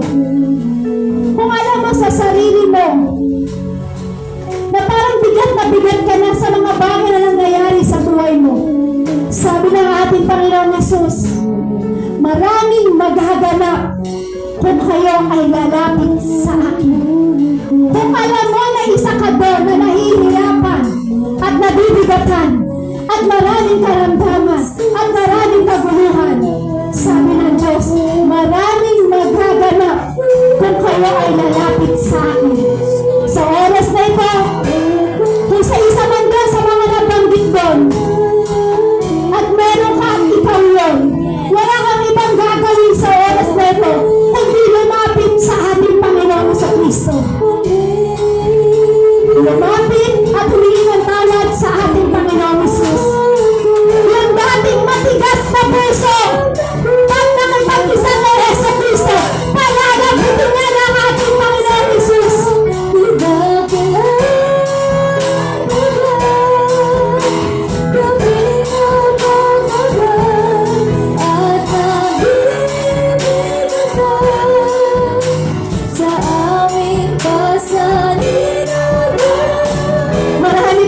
kung alam mo sa sarili mo na parang bigat ka na sa mga bagay na nangyayari sa buhay mo, sabi ng ating Panginoong Hesus, maraming maghaganap kung kayo ay lalapit sa akin. Kung alam mo na isa ka doon na nahihirapan at nabibigatan at maraming karamdaman at maraming kaguluhan, sabi ng Diyos, maraming maghaganap kung kayo ay lalapit sa akin. Sa oras na ito, kung sa isa man doon sa mga nabanggit doon, at meron ka at ikaw yun, wala kang ibang gagawin sa oras na ito, kundi lumapit sa ating Panginoon sa Kristo. Lumapit at humingi ng tawad sa ating Panginoong Hesus. Yung dating matigas na puso, pag nakipag-isa kay Yesu Kristo, palalapitin niya ng ating Panginoong Hesus. Marami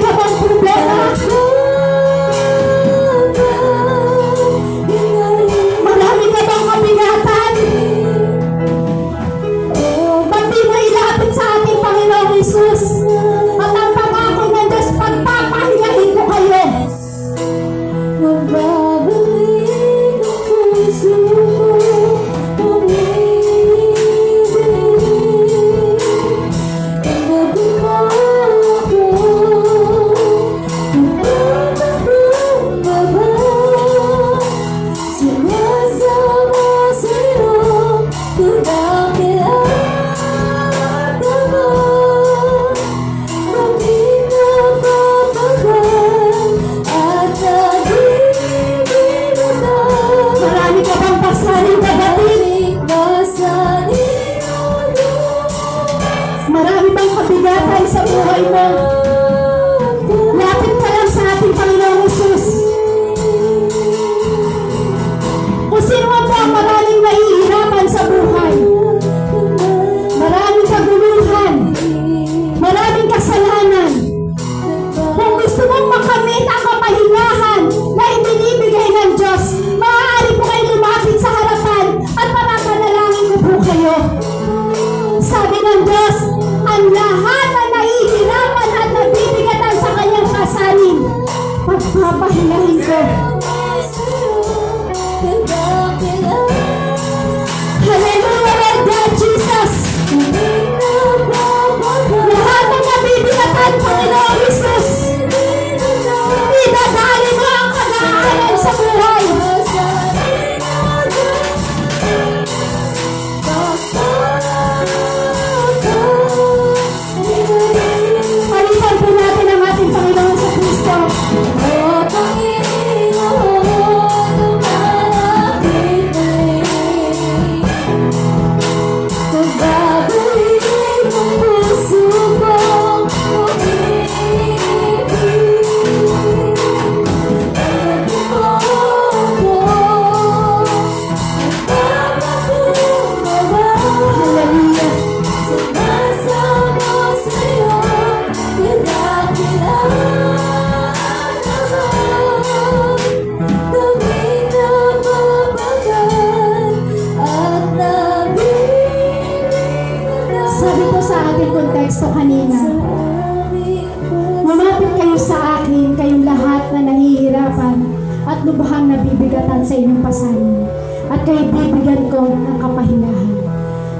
mabibigatan sa inyong pasanin at kayo bibigyan ko ng kapahingahan.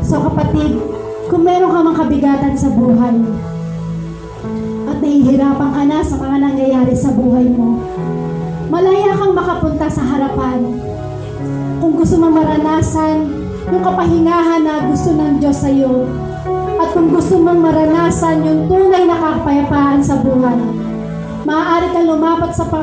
So kapatid, kung meron ka mang kabigatan sa buhay at nahihirapan ka na sa mga nangyayari sa buhay mo, malaya kang makapunta sa harapan. Kung gusto mong maranasan yung kapahingahan na gusto ng Diyos sa iyo, at kung gusto mong maranasan yung tunay na kapayapaan sa buhay, maaari kang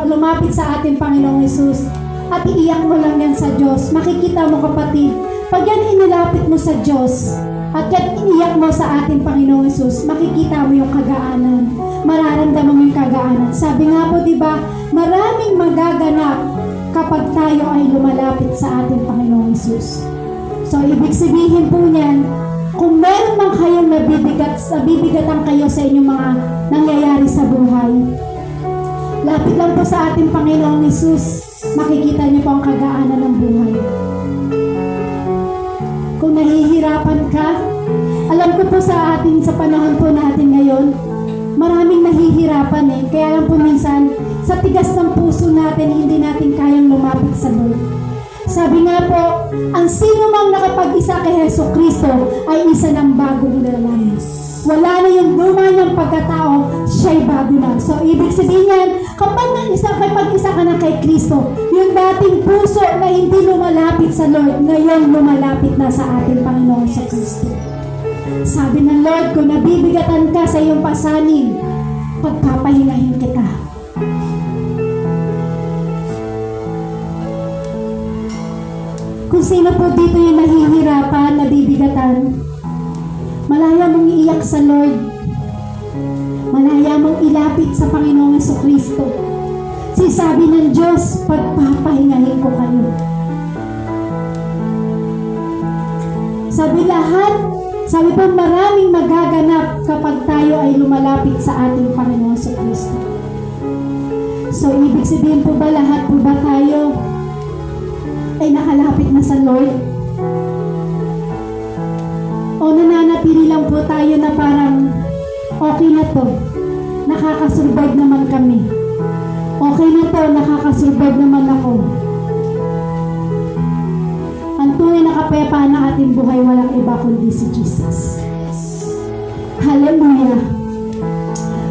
lumapit sa ating Panginoong Hesus at iiyak mo lang yan sa Diyos. Makikita mo kapatid, pag yan inilapit mo sa Diyos at yan iniyak mo sa ating Panginoong Hesus, makikita mo yung kagaanan, mararamdaman mo yung kagaanan. Sabi nga po, diba, maraming magaganap kapag tayo ay lumalapit sa ating Panginoong Hesus. So, ibig sabihin po niyan, kung meron man kayong nabibigatan kayo sa inyong mga nangyayari sa buhay, lapit lang po sa ating Panginoong Hesus, makikita niyo po ang kagaanan ng buhay. Kung nahihirapan ka, alam ko po sa panahon po natin ngayon, maraming nahihirapan kaya lang po minsan, sa tigas ng puso natin, hindi natin kayang lumapit sa Lord. Sabi nga po, ang sino mang nakapag-isa kay Hesus Kristo ay isa ng bagong lalaki. Wala na yung luma niyang pagkatao, siya'y bago na. So, ibig sabihin yan, kapag isa ka na kay Kristo, yung dating puso na hindi lumalapit sa Lord, ngayon lumalapit na sa ating Panginoon sa Kristo. Sabi ng Lord, kung nabibigatan ka sa iyong pasanin, pagpapahingahin kita. Kung sino po dito yung nahihirapan, nabibigatan, malaya mong iiyak sa Lord. Malaya mong ilapit sa Panginoong Jesucristo. Sabi ng Diyos, pagpapahingahin ko kayo. Sabi po maraming magaganap kapag tayo ay lumalapit sa ating Panginoong Jesucristo. So, ibig sabihin po ba lahat po ba tayo ay nakalapit na sa Lord? O nananatili lang po tayo na parang okay na to, nakakasurvive naman kami. Okay na to, nakakasurvive naman ako. Ang tunay na kapayapaan ng ating buhay, walang iba kundi si Jesus. Hallelujah.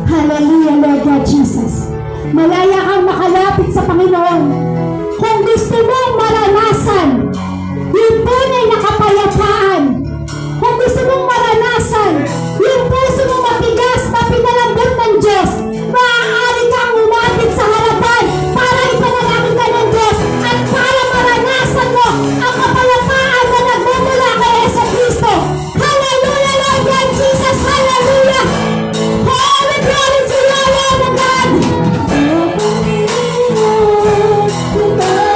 Hallelujah, Lord God Jesus. Malaya kang makalapit sa Panginoon. Kung gusto mong maranasan yung tunay na kapayapaan, kung gusto mong maranasan yung puso mong matigas na pinalambot ng Diyos, maaari kang umapit sa harapan para ipanalangin ka ng Diyos at para maranasan mo ang kapayapaan na nagmumula kay Hesus Kristo. Hallelujah, Lord God Jesus! Hallelujah! Holy glory to you, Lord of God!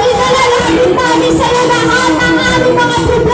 Ilalapit namin sa iyo lahat ng aming mga problema.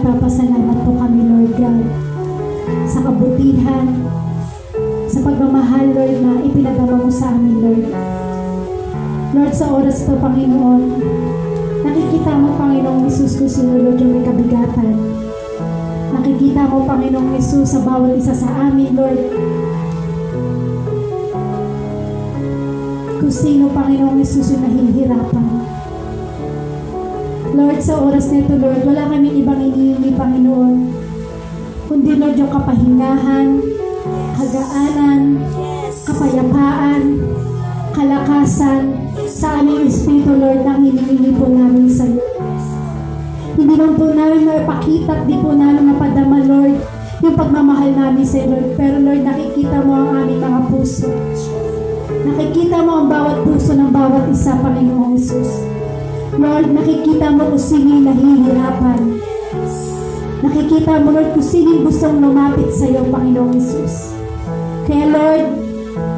nagpapasalamat po kami, Lord God, sa kabutihan, sa pagmamahal, Lord, na ipinadama mo sa amin, Lord. Lord, sa oras ito, Panginoon, nakikita mo, Panginoong Isus, kung sino, Lord, yung may kabigatan. Nakikita mo, Panginoong Isus, sa bawat isa sa amin, Lord, kung sino, Panginoong Isus, yung nahihirapan. Lord, sa oras nito, Lord, wala kami ibang inihingi, Panginoon, kundi, Lord, yung kapahingahan, kagaanan, kapayapaan, kalakasan sa aming Espiritu, Lord, na hinihingi po namin sa iyo. Hindi lang po namin maipakita at di po namin mapadama, Lord, yung pagmamahal namin sa iyo, Lord. Pero, Lord, nakikita mo ang aming mga puso. Nakikita mo ang bawat puso ng bawat isa, Panginoong Isus. Lord, nakikita mo kung sino yung nahihirapan. Nakikita mo, Lord, kung sino yung gustong lumapit sa iyo, Panginoong Isus. Kaya, Lord,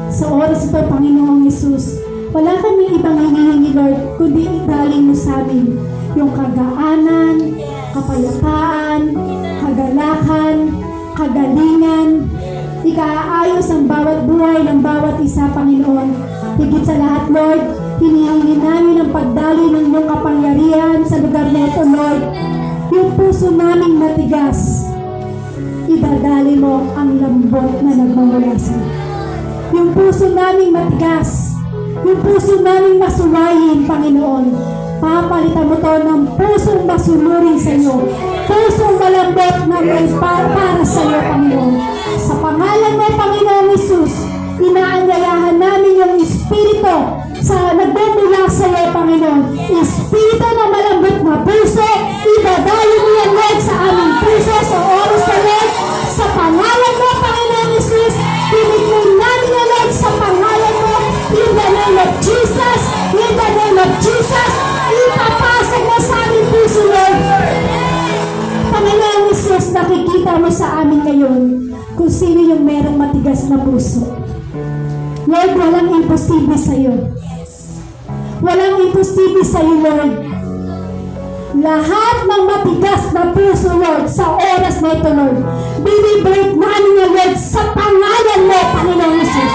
sa oras ito, Panginoong Isus, wala kami ibang hinihingi, Lord, kundi italing mo sa amin yung kagaanan, kapayapaan, kagalakan, kagalingan, ikaayos ang bawat buhay ng bawat isa, Panginoon. Higit sa lahat, Lord, hinihingi namin ang pagdaloy ng iyong kapangyarihan sa lugar na ito, Lord. Yung puso naming matigas, idadali mo ang lambot na nagmamula sa iyo. Yung puso naming matigas, yung puso naming masuwayin, Panginoon, papalitan mo to ng pusong masunurin sa iyo, pusong malambot na may para sa iyo, Panginoon. Sa pangalan mo, Panginoong Isus, inaanyayahan namin yung Espiritu sa nagmumula sa iyo, Panginoon. Espiritu na malambot na puso, idadali mo yan, Lord, sa aming puso, sa oras na, Lord. Sa pangalan mo, Panginoong Isus, pinignan namin yan, Lord, sa pangalan mo. In the name of Jesus, in the name of Jesus, ipapasag mo sa aming puso, Lord. Panginoong Isus, nakikita mo sa amin ngayon kung sino yung merong matigas na puso. Lord, walang imposible sa iyo. Walang imposible sa iyo, Lord. Lahat ng matigas na puso, Lord, sa oras na ito, Lord, binibreak namin niya, Lord, sa pangalan mo, Panginoong Isus.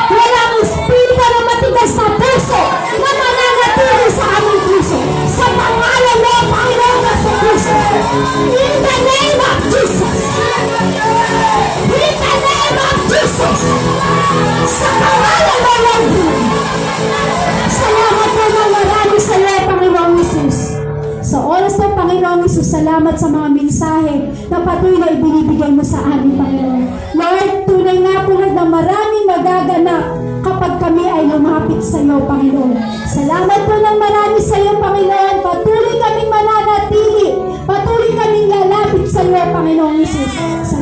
Walang espiritu na matigas na puso na mananatili sa aming puso. Sa pangalan mo, Panginoong Isus. In the name of Jesus. In the name of Jesus. Sa pangalan mo, Lord. Salamat po ng marami sa iyo, Panginoong Isus. Sa oras ng Panginoong Isus, salamat sa mga mensahe na patuloy na ibinibigay mo sa amin, Panginoon. Lord, tunay nga po na maraming magaganap kapag kami ay lumapit sa iyo, Panginoon. Salamat po ng marami sa iyo, Panginoon. Patuloy kaming mananatili. Patuloy kaming lalapit sa iyo, Panginoong Isus. Sa